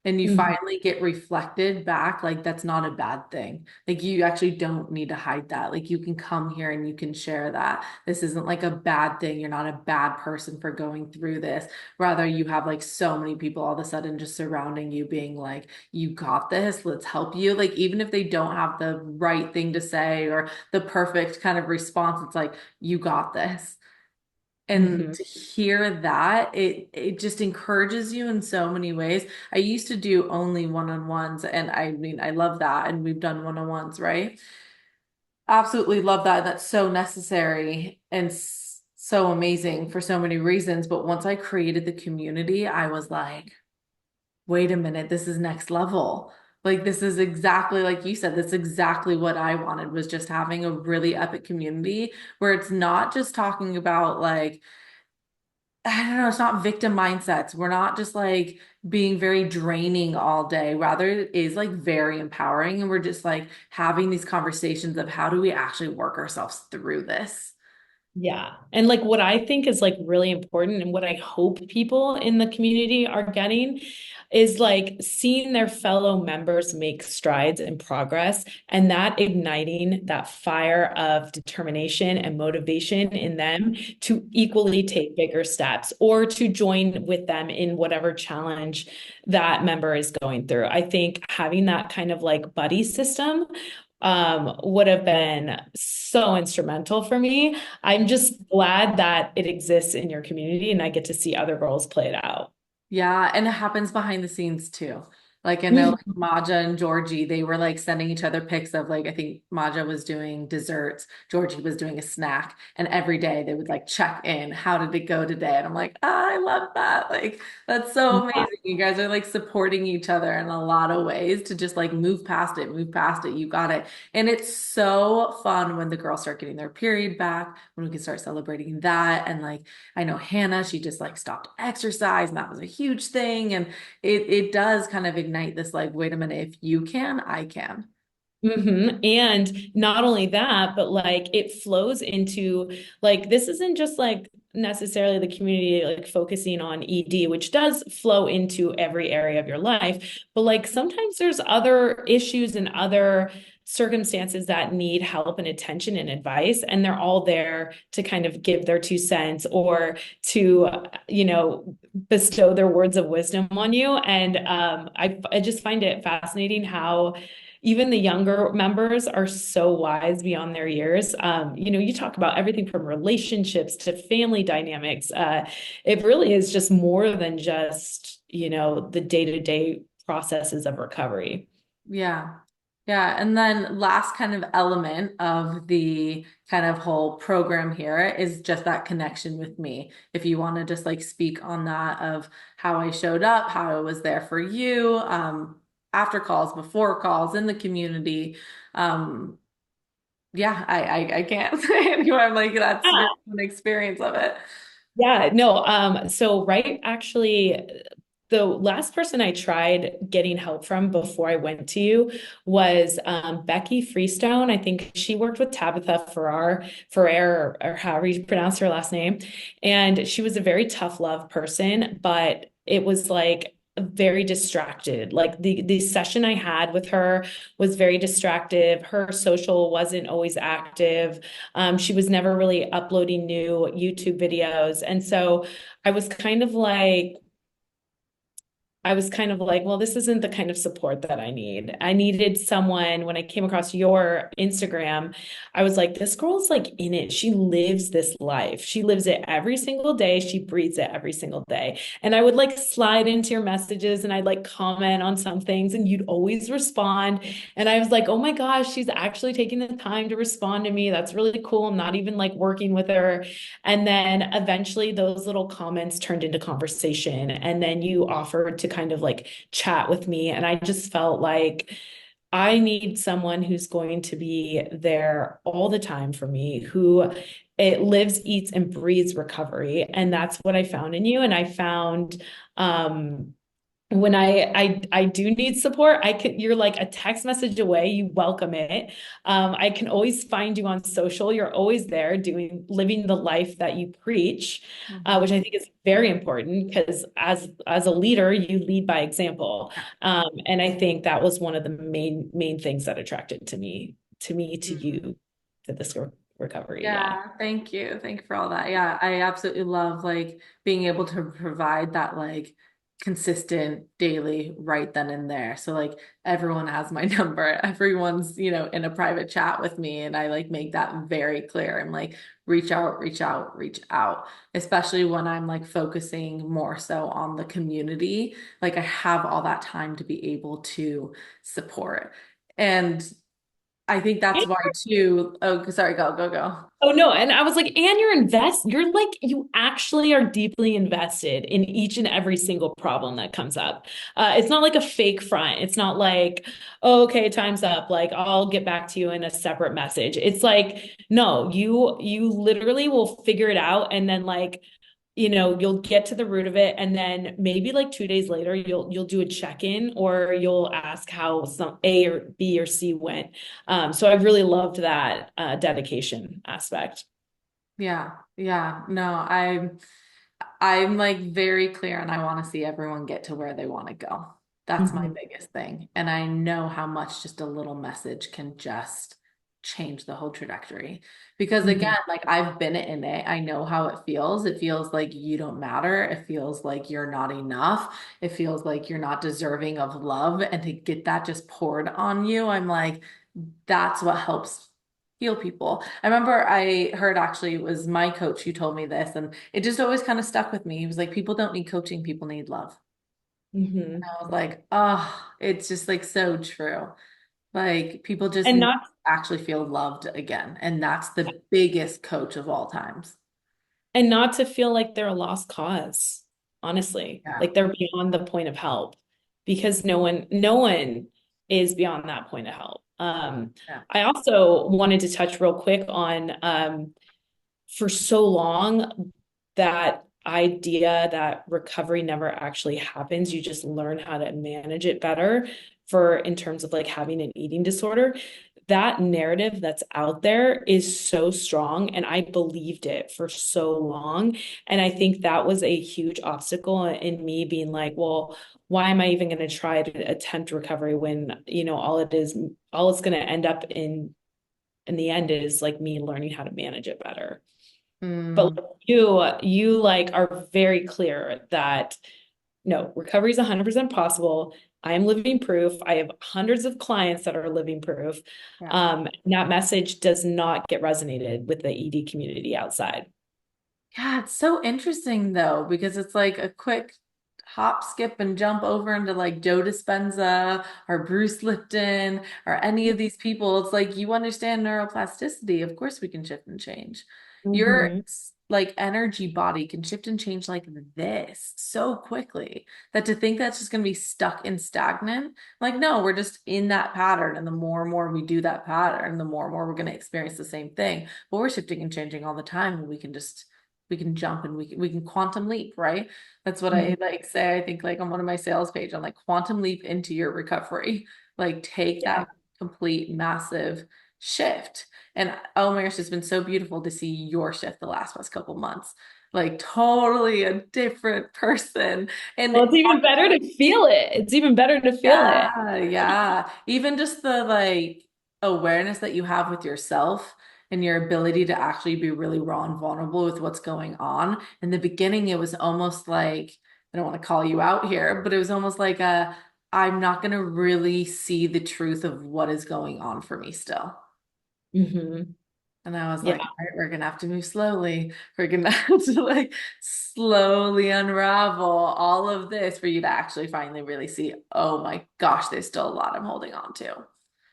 And you Mhm. finally get reflected back, like that's not a bad thing. Like you actually don't need to hide that. Like you can come here and you can share that. This isn't like a bad thing. You're not a bad person for going through this. Rather, you have like so many people all of a sudden just surrounding you, being like, you got this, let's help you. Like even if they don't have the right thing to say or the perfect kind of response, it's like, you got this. And Mhm. to hear that, it just encourages you in so many ways. I used to do only one-on-ones, and I mean, I love that. And we've done one-on-ones, right? Absolutely love that. That's so necessary and so amazing for so many reasons. But once I created the community, I was like, wait a minute, this is next level. Like this is exactly like you said, that's exactly what I wanted was just having a really epic community where it's not just talking about like I don't know, it's not victim mindsets. We're not just like being very draining all day. Rather, it is like very empowering. And we're just like having these conversations of how do we actually work ourselves through this? Yeah. And like what I think is like really important and what I hope people in the community are getting is like seeing their fellow members make strides and progress and that igniting that fire of determination and motivation in them to equally take bigger steps or to join with them in whatever challenge that member is going through. I think having that kind of like buddy system would have been so instrumental for me. I'm just glad that it exists in your community and I get to see other girls play it out. Yeah, and it happens behind the scenes too. Like I know like Maja and Georgie, they were like sending each other pics of like I think Maja was doing desserts, Georgie was doing a snack, and every day they would like check in. How did it go today? And I'm like, ah, I love that. Like that's so amazing. You guys are like supporting each other in a lot of ways to just like move past it, move past it. You got it. And it's so fun when the girls start getting their period back, when we can start celebrating that. And like I know Hannah, she just like stopped exercise, and that was a huge thing. And it does kind of ignite this like, wait a minute, if you can, I can. And not only that, but like it flows into like this isn't just like necessarily the community like focusing on ED, which does flow into every area of your life, but like sometimes there's other issues and other circumstances that need help and attention and advice, and they're all there to kind of give their 2 cents or to bestow their words of wisdom on you. And I just find it fascinating how even the younger members are so wise beyond their years. You talk about everything from relationships to family dynamics. It really is just more than just, the day-to-day processes of recovery. Yeah. Yeah, and then last kind of element of the kind of whole program here is just that connection with me. If you want to just like speak on that of how I showed up, how I was there for you, after calls, before calls, in the community. Um, yeah, I can't say anymore. I'm like, that's your own experience of it. Yeah, no, so right, actually, the last person I tried getting help from before I went to you was Becky Freestone. I think she worked with Tabitha Ferrer, or however you pronounce her last name. And she was a very tough love person, but it was like very distracted. Like the session I had with her was very distractive. Her social wasn't always active. She was never really uploading new YouTube videos. And so I was kind of like, well, this isn't the kind of support that I need. I needed someone when I came across your Instagram. I was like, this girl's like in it. She lives this life. She lives it every single day. She breathes it every single day. And I would like slide into your messages and I'd like comment on some things and you'd always respond. And I was like, oh my gosh, she's actually taking the time to respond to me. That's really cool. I'm not even like working with her. And then eventually those little comments turned into conversation. And then you offered to kind of like chat with me. And I just felt like I need someone who's going to be there all the time for me, who it lives, eats, and breathes recovery. And that's what I found in you. And I found when I do need support, you're like a text message away. You welcome it. I can always find you on social. You're always there living the life that you preach, Mhm. which I think is very important because as a leader, you lead by example. And I think that was one of the main things that attracted to Mhm. you, to this recovery. Yeah. Yeah, thank you. Thank you for all that. Yeah, I absolutely love like being able to provide that like consistent daily right then and there. So like everyone has my number. Everyone's, in a private chat with me and I like make that very clear. I'm like reach out, reach out, reach out, especially when I'm like focusing more so on the community. Like I have all that time to be able to support. And I think that's why too. Oh, sorry, go, go, go. Oh no, and I was like, and you're like, you actually are deeply invested in each and every single problem that comes up. It's not like a fake front. It's not like, oh, okay, time's up. Like I'll get back to you in a separate message. It's like, no, you literally will figure it out and then like you'll get to the root of it and then maybe like 2 days later you'll do a check-in or you'll ask how some A or B or C went. So I really loved that dedication aspect. Yeah, yeah. No, I'm like very clear and I want to see everyone get to where they want to go. That's my Mhm. biggest thing. And I know how much just a little message can just change the whole trajectory. Because Mhm. again, like I've been in it. I know how it feels. It feels like you don't matter. It feels like you're not enough. It feels like you're not deserving of love. And to get that just poured on you, I'm like, that's what helps heal people. I remember I heard actually it was my coach who told me this, and it just always kind of stuck with me. He was like, people don't need coaching, people need love. Mhm. I was like, oh, it's just like so true. Like people just And need not to actually feel loved again. And that's the biggest coach of all times. and not to feel like they're a lost cause, honestly. Yeah. Like they're beyond the point of help because no one is beyond that point of help. Yeah. I also wanted to touch real quick on for so long that idea that recovery never actually happens. You just learn how to manage it better for in terms of like having an eating disorder. That narrative that's out there is so strong, and I believed it for so long. And I think that was a huge obstacle in me being like, well, why am I even going to try to attempt recovery when, all it's going to end up in the end is like me learning how to manage it better. But Mm, you like are very clear that no, recovery is 100% possible. I am living proof. I have hundreds of clients that are living proof. yeah. That message does not get resonated with the ED community outside. Yeah, it's so interesting though, because it's like a quick hop, skip, and jump over into like Joe Dispenza or Bruce Lipton or any of these people. It's like you understand neuroplasticity. Of course, we can shift and change. Your Hmm. like energy body can shift and change like this so quickly that to think that's just going to be stuck and stagnant, like, no, we're just in that pattern. And the more and more we do that pattern, the more and more we're going to experience the same thing. But we're shifting and changing all the time. And we can jump and we can quantum leap, right? That's what I like say. I think like on one of my sales page, I'm like quantum leap into your recovery, like take Yeah. that complete massive shift. And oh my gosh, it's been so beautiful to see your shift the last couple months. Like totally a different person. Well, And it's even better to feel it. It's even better to feel it. yeah, yeah. Even just the like awareness that you have with yourself and your ability to actually be really raw and vulnerable with what's going on. In the beginning, it was almost like, I don't want to call you out here, but it was almost like I'm not going to really see the truth of what is going on for me still. Hmm. And I was Yeah. like, all right, we're gonna have to move slowly. We're gonna have to like slowly unravel all of this for you to actually finally really see, oh my gosh, there's still a lot I'm holding on to.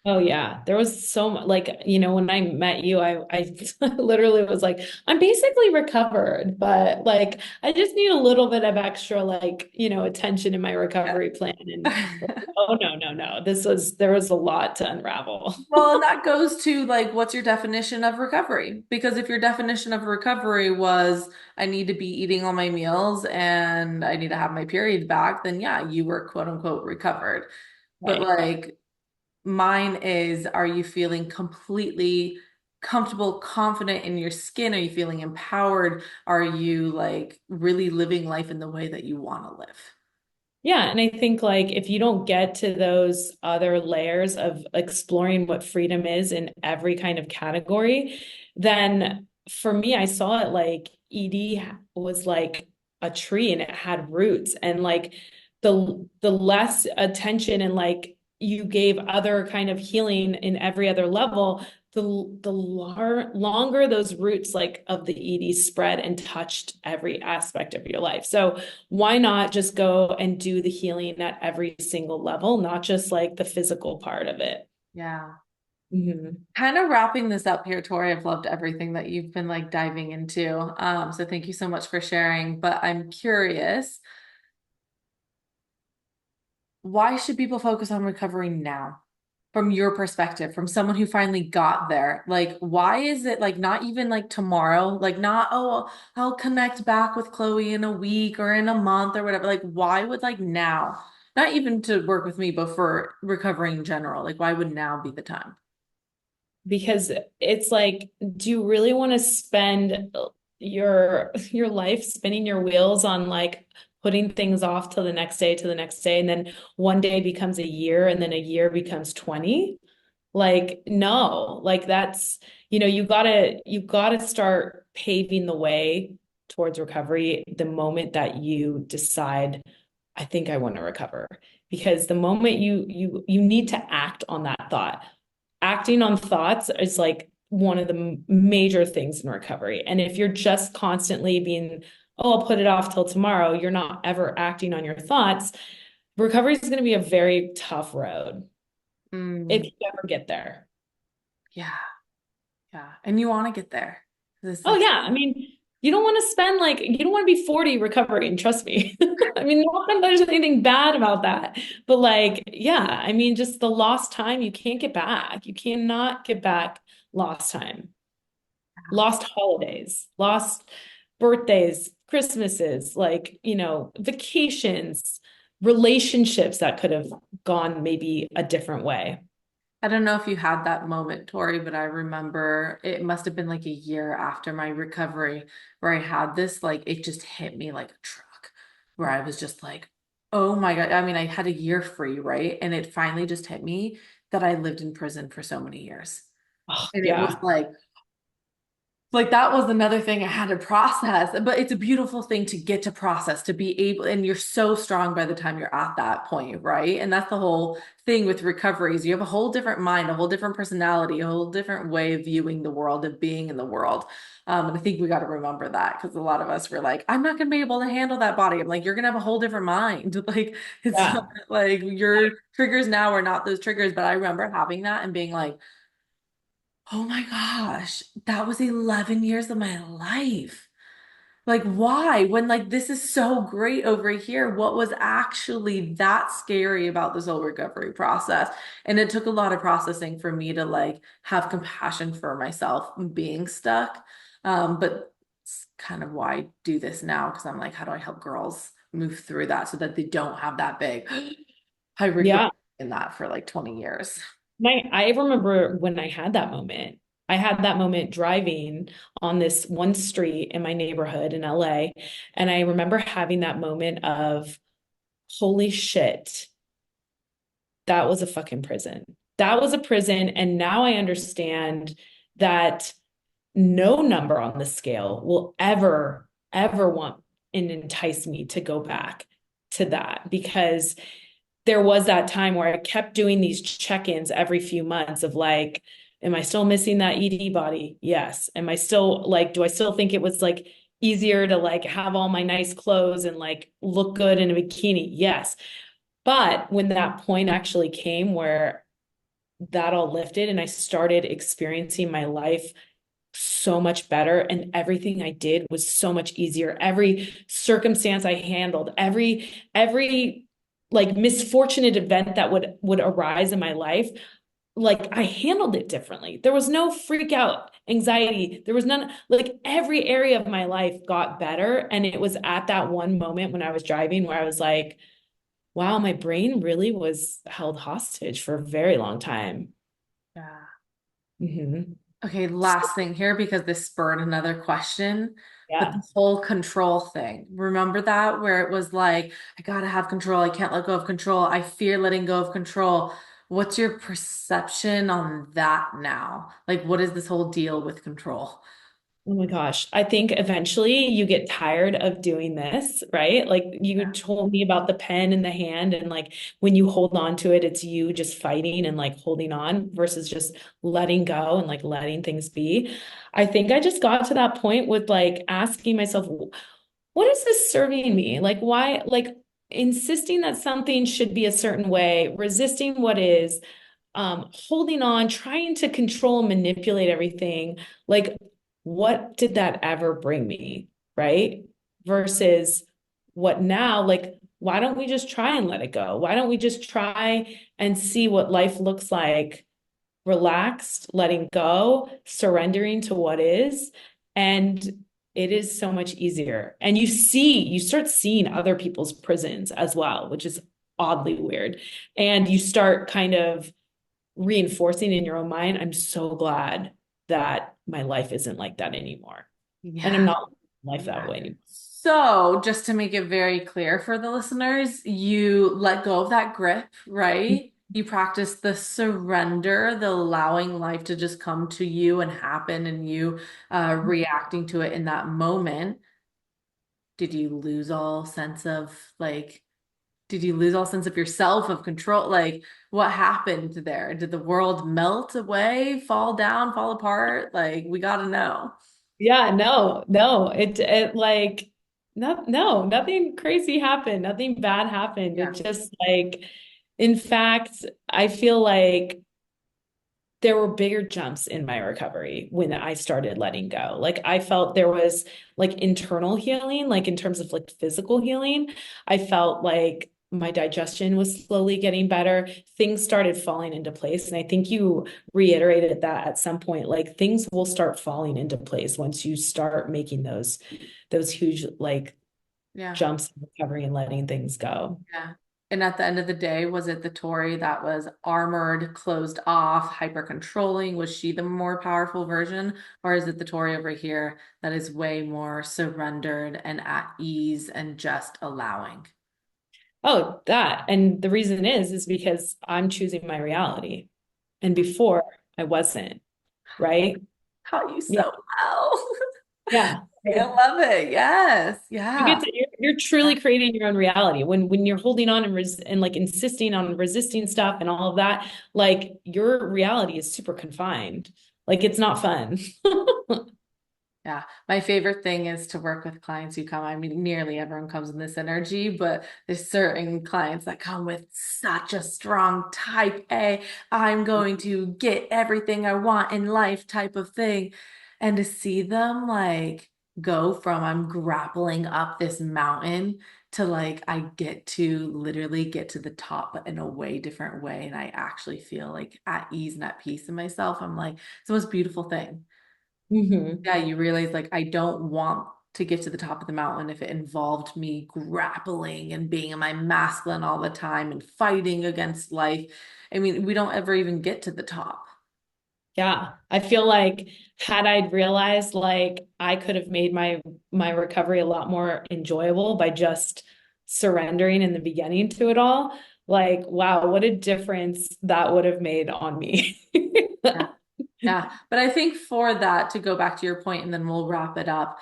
Oh yeah, there was so much like, when I met you, I literally was like, I'm basically recovered, but like I just need a little bit of extra like, attention in my recovery plan. And like, Yeah. oh no, no, no. There was a lot to unravel. Well, and that goes to like, what's your definition of recovery? Because if your definition of recovery was, I need to be eating all my meals and I need to have my periods back, then yeah, you were quote unquote recovered. But Right. like, mine is, are you feeling completely comfortable, confident in your skin? Are you feeling empowered? Are you like really living life in the way that you want to live? Yeah, and I think like if you don't get to those other layers of exploring what freedom is in every kind of category, then for me, I saw it like ED was like a tree and it had roots, and like the less attention and like you gave other kind of healing in every other level, longer those roots like of the ED spread and touched every aspect of your life. So why not just go and do the healing at every single level, not just like the physical part of it? Yeah. Hmm. Kind of wrapping this up here, Tori. I've loved everything that you've been like diving into. So thank you so much for sharing. But I'm curious, why should people focus on recovery now? From your perspective, from someone who finally got there, like, why is it like not even like tomorrow, like not, oh, I'll connect back with Chloe in a week or in a month or whatever. Like, why would like now, not even to work with me, but for recovering in general, like, why would now be the time? Because it's like, do you really want to spend your life spinning your wheels on like putting things off till the next day to the next day, and then one day becomes a year and then a year becomes 20? Like, no, like that's, you gotta start paving the way towards recovery the moment that you decide, I think I want to recover. Because the moment you need to act on that thought. Acting on thoughts is like one of the major things in recovery. And if you're just constantly being, oh, I'll put it off till tomorrow, you're not ever acting on your thoughts, recovery is going to be a very tough road if Mm, you ever get there. yeah, yeah. And you want to get there. This Oh like, yeah, I mean, you don't want to spend like you don't want to be 40 recovering, trust me. I mean, not that there's anything bad about that, but like, yeah, I mean, just the lost time you can't get back. You cannot get back lost time, lost holidays, lost birthdays, Christmases, like, vacations, relationships that could have gone maybe a different way. I don't know if you had that moment, Tori, but I remember it must have been like a year after my recovery where I had this, like, it just hit me like a truck, where I was just like, oh my God. I mean, I had a year free, right? And it finally just hit me that I lived in prison for so many years. Oh, And it was yeah. like, like that was another thing I had to process. But it's a beautiful thing to get to process, to be able, and you're so strong by the time you're at that point, right? And that's the whole thing with recovery is you have a whole different mind, a whole different personality, a whole different way of viewing the world, of being in the world. And I think we got to remember that because a lot of us were like, I'm not going to be able to handle that body. I'm like, you're going to have a whole different mind. Like, it's not Yeah. like your triggers now are not those triggers. But I remember having that and being like, oh my gosh, that was 11 years of my life. Like, why? When like this is so great over here, what was actually that scary about this whole recovery process? And it took a lot of processing for me to like have compassion for myself being stuck. But it's kind of why I do this now because I'm like, how do I help girls move through that so that they don't have that big I regret Yeah. in that for like 20 years. I remember when I had that moment. I had that moment driving on this one street in my neighborhood in LA. And I remember having that moment of, holy shit, that was a fucking prison. That was a prison. And now I understand that no number on the scale will ever want and entice me to go back to that because there was that time where I kept doing these check-ins every few months of like, am I still missing that ED body? Yes. Am I still like, do I still think it was like easier to like have all my nice clothes and like look good in a bikini? Yes. But when that point actually came where that all lifted and I started experiencing my life so much better and everything I did was so much easier. Every circumstance I handled, every like misfortunate event that would arise in my life, like I handled it differently. There was no freak out anxiety. There was none, like every area of my life got better. And it was at that one moment when I was driving where I was like, wow, my brain really was held hostage for a very long time. Yeah. Hmm. Okay, last thing here because this spurred another question. But Yeah. the whole control thing, remember that where it was like, I gotta have control. I can't let go of control. I fear letting go of control. What's your perception on that now? Like, what is this whole deal with control? Oh my gosh. I think eventually you get tired of doing this, right? Like you told me about the pen in the hand, and like when you hold on to it, it's you just fighting and like holding on versus just letting go and like letting things be. I think I just got to that point with like asking myself, what is this serving me? Like, why, like insisting that something should be a certain way, resisting what is, holding on, trying to control and manipulate everything. Like, what did that ever bring me? Right? Versus what now, like, why don't we just try and let it go? Why don't we just try and see what life looks like? Relaxed, letting go, surrendering to what is. And it is so much easier. And you start seeing other people's prisons as well, which is oddly weird. And you start kind of reinforcing in your own mind, I'm so glad that my life isn't like that anymore. And I'm Yeah. not living life that Yeah. way anymore. So, just to make it very clear for the listeners, you let go of that grip, right? You practice the surrender, the allowing life to just come to you and happen, and you reacting to it in that moment. Did you lose all sense of like, did you lose all sense of yourself, of control? Like, what happened there? Did the world melt away, fall down, fall apart? Like, we got to know. Yeah, no, it like no, nothing crazy happened, nothing bad happened. It Yeah. just like, in fact, I feel like there were bigger jumps in my recovery when I started letting go. Like I felt there was like internal healing, like in terms of like physical healing. I felt like my digestion was slowly getting better. Things started falling into place. And I think you reiterated that at some point, like things will start falling into place once you start making those huge like Yeah. jumps in recovery and letting things go. Yeah. And at the end of the day, was it the Tori that was armored, closed off, hyper controlling? Was she the more powerful version? Or is it the Tori over here that is way more surrendered and at ease and just allowing? Oh, that. And the reason is because I'm choosing my reality. And before I wasn't, right? Taught you Yeah. so well. Yeah. I love it. Yes. Yeah. You're truly creating your own reality when you're holding on and like insisting on resisting stuff and all of that, like your reality is super confined. Like it's not fun. Yeah, my favorite thing is to work with clients who come. I mean, nearly everyone comes in this energy, but there's certain clients that come with such a strong type A, I'm going to get everything I want in life type of thing. And to see them like go from I'm grappling up this mountain to like I get to literally get to the top, but in a way different way. And I actually feel like at ease and at peace in myself. I'm like, it's the most beautiful thing. Hmm. Yeah, you realize like I don't want to get to the top of the mountain if it involved me grappling and being in my masculine all the time and fighting against life. I mean, we don't ever even get to the top. Yeah. I feel like had I realized like I could have made my recovery a lot more enjoyable by just surrendering in the beginning to it all, like wow, what a difference that would have made on me. Yeah. Yeah. But I think for that, to go back to your point, and then we'll wrap it up,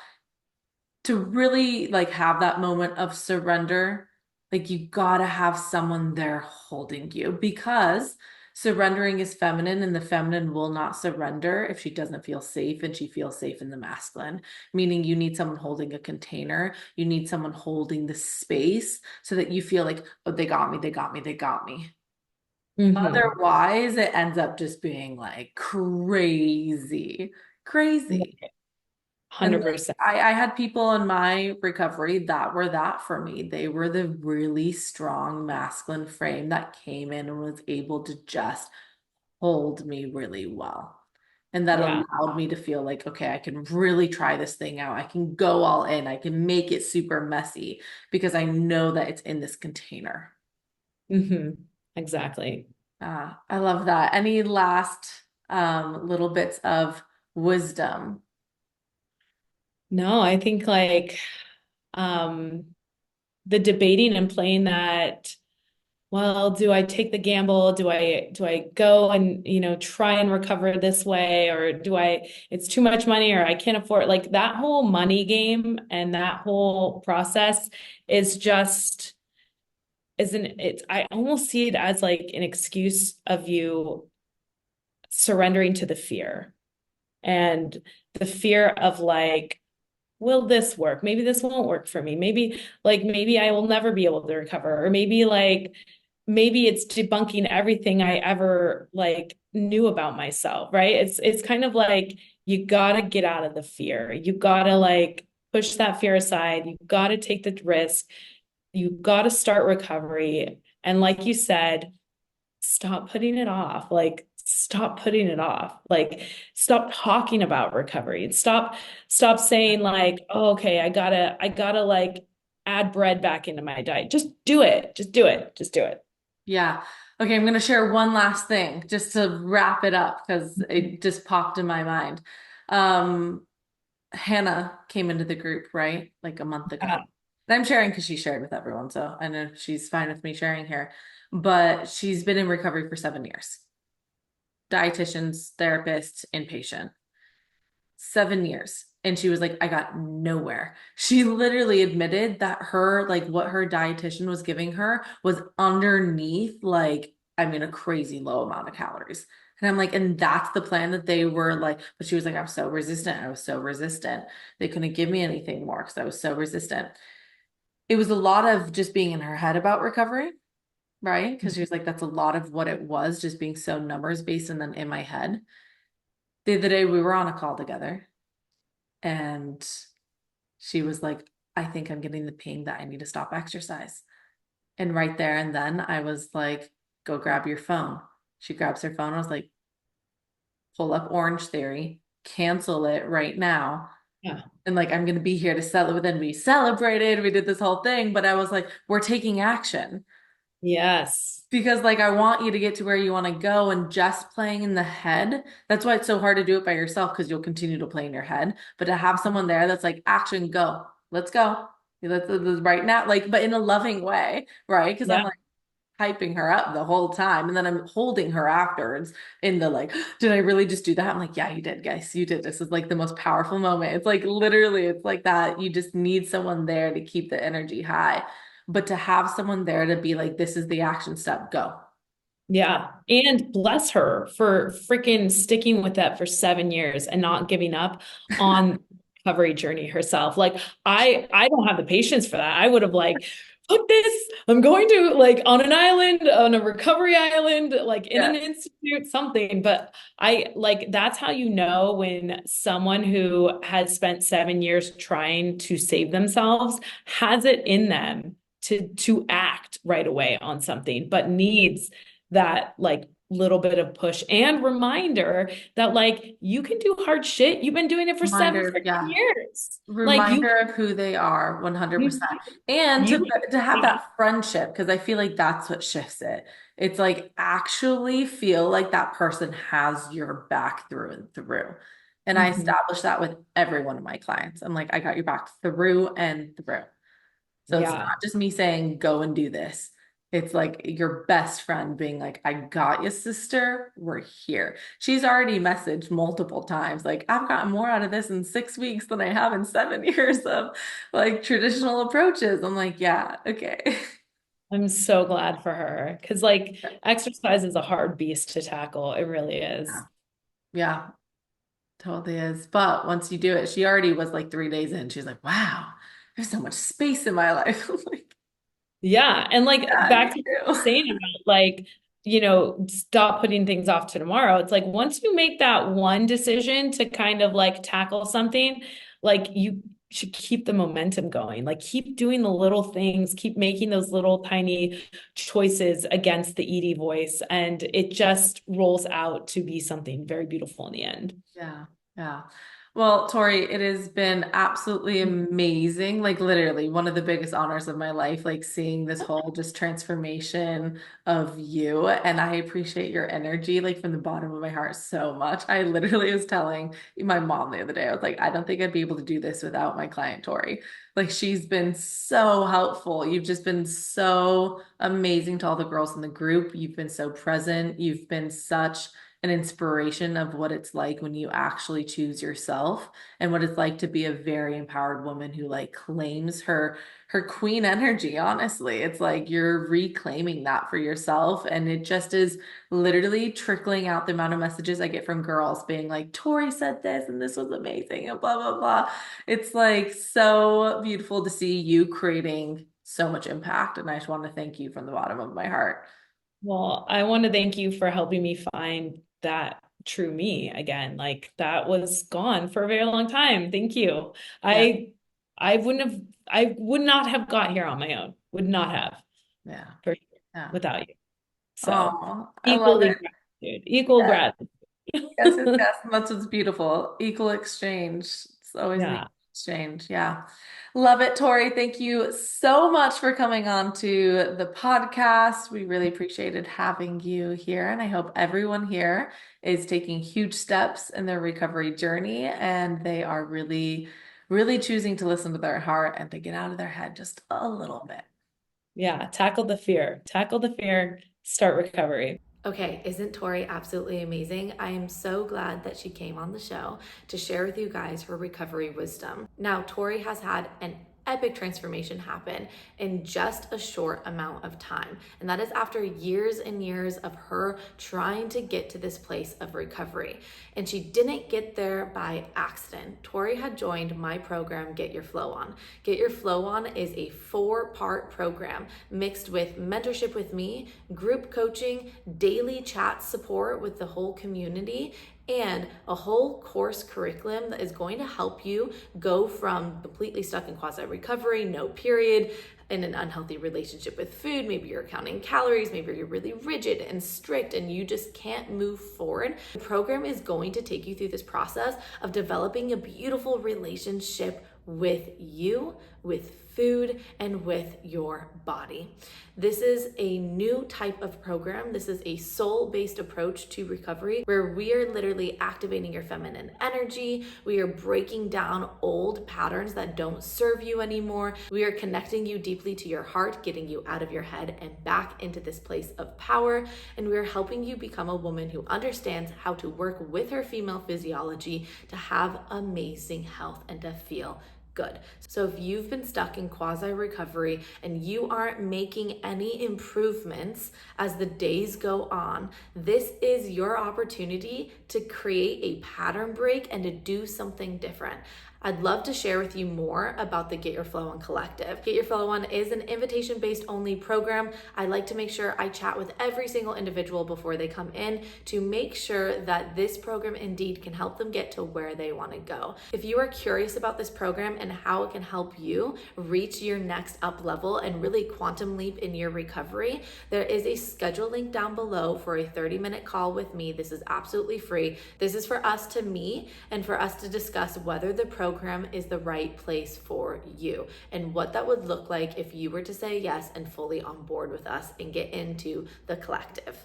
to really like have that moment of surrender, like you gotta have someone there holding you because surrendering is feminine and the feminine will not surrender if she doesn't feel safe and she feels safe in the masculine, meaning you need someone holding a container, you need someone holding the space so that you feel like, oh, they got me, they got me, they got me. Hmm. Otherwise, it ends up just being like crazy, crazy. And like 100%. I had people in my recovery that were that for me. They were the really strong masculine frame that came in and was able to just hold me really well. And that Yeah. allowed me to feel like, okay, I can really try this thing out. I can go all in. I can make it super messy because I know that it's in this container. Hmm. Exactly. I love that. Any last little bits of wisdom? No, I think like um the debating and playing that, well, do I take the gamble? Do I go and, try and recover this way? Or it's too much money or I can't afford like that whole money game and that whole process is just isn't it I almost see it as like an excuse of you surrendering to the fear and the fear of like, will this work? Maybe this won't work for me. Maybe I will never be able to recover. Or maybe it's debunking everything I ever like knew about myself, right? It's kind of like you gotta get out of the fear. You gotta like push that fear aside. You gotta take the risk. You gotta start recovery. And like you said, stop putting it off. Like, stop putting it off. Like, stop talking about recovery. Stop saying like, oh, okay, I gotta like add bread back into my diet. Just do it. Just do it. Just do it. Yeah. Okay, I'm going to share one last thing just to wrap it up because it just popped in my mind. Um, Hannah came into the group, right? Like a month ago. Yeah. And I'm sharing because she shared with everyone, so I know she's fine with me sharing here. But she's been in recovery for 7 years. Dietitians, therapists, inpatient. 7 years. And she was like, I got nowhere. She literally admitted that her, like, what her dietitian was giving her was underneath, like, I mean, a crazy low amount of calories. And I'm like, and that's the plan that they were like, but she was like, I'm so resistant. I was so resistant. They couldn't give me anything more because I was so resistant. It was a lot of just being in her head about recovery, right? Because she was like, that's a lot of what it was, just being so numbers based and then in my head. The other day we were on a call together and she was like, I think I'm getting the ping that I need to stop exercise. And right there and then I was like, go grab your phone. She grabs her phone. I was like, pull up Orange Theory, cancel it right now. Yeah. And like, I'm going to be here to celebrate. Then we celebrated. We did this whole thing. But I was like, we're taking action Yes. because like, I want you to get to where you want to go and just playing in the head. That's why it's so hard to do it by yourself because you'll continue to play in your head. But to have someone there that's like, action, go, let's go. Right now, like, but in a loving way, right? Because I'm Yeah. like, hyping her up the whole time. And then I'm holding her afterwards in the like, did I really just do that? I'm like, yeah, you did, guys. You did. This is like the most powerful moment. It's like literally, it's like that. You just need someone there to keep the energy high. But to have someone there to be like, this is the action step, go. Yeah. And bless her for freaking sticking with that for 7 years and not giving up on the recovery journey herself. Like I don't have the patience for that. I would have like, fuck this. I'm going to like on an island, on a recovery island, like in Yeah. an institute, something. But I like that's how you know when someone who has spent 7 years trying to save themselves has it in them to act right away on something, but needs that like little bit of push and reminder that like you can do hard shit. You've been doing it for seven Reminder, freaking yeah. years. Like Reminder of who they are, you, 100%. And you, to have that friendship, because I feel like that's what shifts it. It's like actually feel like that person has your back through and through. And I Mhm. establish that with every one of my clients. I'm like, I got your back through and through. So it's Yeah. not just me saying, go and do this. It's like your best friend being like, I got you, sister. We're here. She's already messaged multiple times, like, I've gotten more out of this in 6 weeks than I have in 7 years of like traditional approaches. I'm like, yeah, okay. I'm so glad for her because like exercise is a hard beast to tackle. It really Yeah, is. yeah, totally is. But once you do it, she already was like 3 days in. She's like, wow, there's so much space in my life. I'm like, Yeah. And like yeah, back me to what you were too. saying about like, stop putting things off to tomorrow. It's like once you make that one decision to kind of like tackle something, like you should keep the momentum going. Like keep doing the little things, keep making those little tiny choices against the ED voice. And it just rolls out to be something very beautiful in the end. Yeah, yeah. Well, Tori, it has been absolutely amazing. Like literally one of the biggest honors of my life, like seeing this whole just transformation of you. And I appreciate your energy, like from the bottom of my heart so much. I literally was telling my mom the other day, I was like, I don't think I'd be able to do this without my client, Tori. Like she's been so helpful. You've just been so amazing to all the girls in the group. You've been so present. You've been such an inspiration of what it's like when you actually choose yourself and what it's like to be a very empowered woman who like claims her queen energy. Honestly, it's like you're reclaiming that for yourself, and it just is literally trickling out the amount of messages I get from girls being like, Tori said this and this was amazing and blah blah blah. It's like so beautiful to see you creating so much impact, and I just want to thank you from the bottom of my heart. Well, I want to thank you for helping me find that true me again. Like that was gone for a very long time. Thank you. Yeah, I I wouldn't have I would not have got here on my own. Would not have yeah, for sure yeah. without you. So Oh, I love equally it. gratitude. Equal Yeah. gratitude. Yes, yes, yes. And that's what's beautiful. Equal exchange. It's always an Yeah. equal exchange. Yeah. Love it, Tori. Thank you so much for coming on to the podcast. We really appreciated having you here. And I hope everyone here is taking huge steps in their recovery journey and they are really, really choosing to listen to their heart and to get out of their head just a little bit. Yeah. Tackle the fear. Tackle the fear. Start recovery. Okay, isn't Tori absolutely amazing? I am so glad that she came on the show to share with you guys her recovery wisdom. Now, Tori has had an epic transformation happen in just a short amount of time. And that is after years and years of her trying to get to this place of recovery. And she didn't get there by accident. Tori had joined my program, Get Your Flow On. Get Your Flow On is a 4-part program mixed with mentorship with me, group coaching, daily chat support with the whole community, and a whole course curriculum that is going to help you go from completely stuck in quasi recovery, no period, in an unhealthy relationship with food. Maybe you're counting calories, maybe you're really rigid and strict and you just can't move forward. The program is going to take you through this process of developing a beautiful relationship with you, with food and with your body. This is a new type of program. This is a soul-based approach to recovery where we are literally activating your feminine energy. We are breaking down old patterns that don't serve you anymore. We are connecting you deeply to your heart, getting you out of your head and back into this place of power. And we are helping you become a woman who understands how to work with her female physiology to have amazing health and to feel good. So if you've been stuck in quasi recovery and you aren't making any improvements as the days go on, this is your opportunity to create a pattern break and to do something different. I'd love to share with you more about the Get Your Flow On Collective. Get Your Flow On is an invitation-based only program. I like to make sure I chat with every single individual before they come in to make sure that this program indeed can help them get to where they want to go. If you are curious about this program and how it can help you reach your next up level and really quantum leap in your recovery, there is a schedule link down below for a 30-minute call with me. This is absolutely free. This is for us to meet and for us to discuss whether the program is the right place for you and what that would look like if you were to say yes and fully on board with us and get into the collective.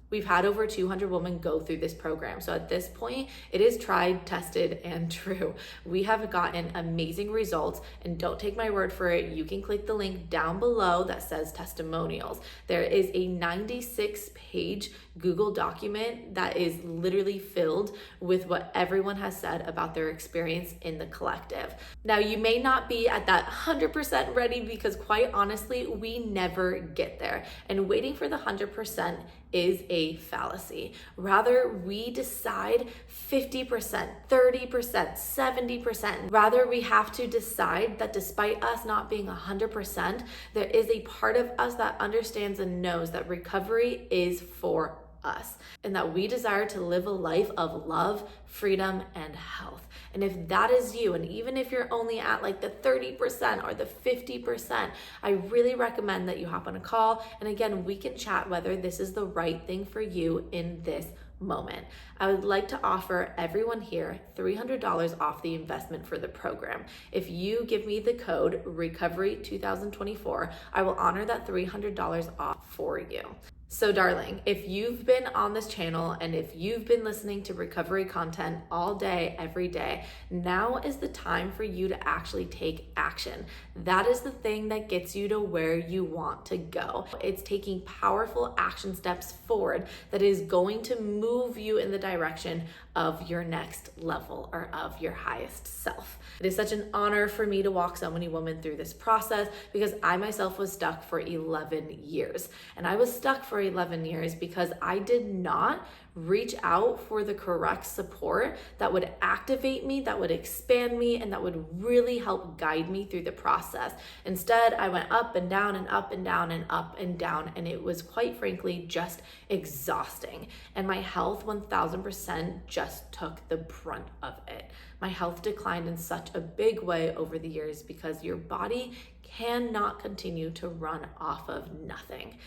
We've had over 200 women go through this program. So at this point, it is tried, tested, and true. We have gotten amazing results, and don't take my word for it. You can click the link down below that says testimonials. There is a 96-page Google document that is literally filled with what everyone has said about their experience in the collective. Now, you may not be at that 100% ready because quite honestly, we never get there. And waiting for the 100% is a fallacy. Rather, we decide 50%, 30%, 70%. Rather, we have to decide that despite us not being 100%, there is a part of us that understands and knows that recovery is for us and that we desire to live a life of love, freedom, and health. And if that is you, and even if you're only at like the 30% or the 50%, I really recommend that you hop on a call. And again, we can chat whether this is the right thing for you in this moment. I would like to offer everyone here $300 off the investment for the program. If you give me the code recovery2024, I will honor that $300 off for you. So darling, if you've been on this channel and if you've been listening to recovery content all day, every day, now is the time for you to actually take action. That is the thing that gets you to where you want to go. It's taking powerful action steps forward that is going to move you in the direction of your next level or of your highest self. It is such an honor for me to walk so many women through this process because I myself was stuck for 11 years. And I was stuck for 11 years because I did not reach out for the correct support that would activate me, that would expand me, and that would really help guide me through the process. Instead, I went up and down and up and down and up and down, and it was quite frankly just exhausting. And my health 1000% just took the brunt of it. My health declined in such a big way over the years because your body cannot continue to run off of nothing.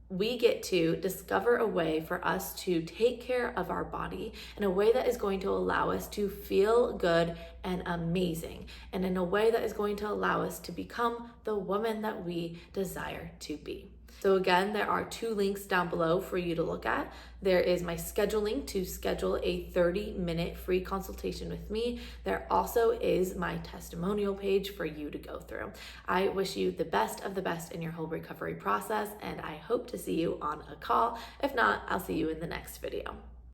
We get to discover a way for us to take care of our body in a way that is going to allow us to feel good and amazing, and in a way that is going to allow us to become the woman that we desire to be. So again, there are 2 links down below for you to look at. There is my schedule link to schedule a 30-minute free consultation with me. There also is my testimonial page for you to go through. I wish you the best of the best in your whole recovery process, and I hope to see you on a call. If not, I'll see you in the next video.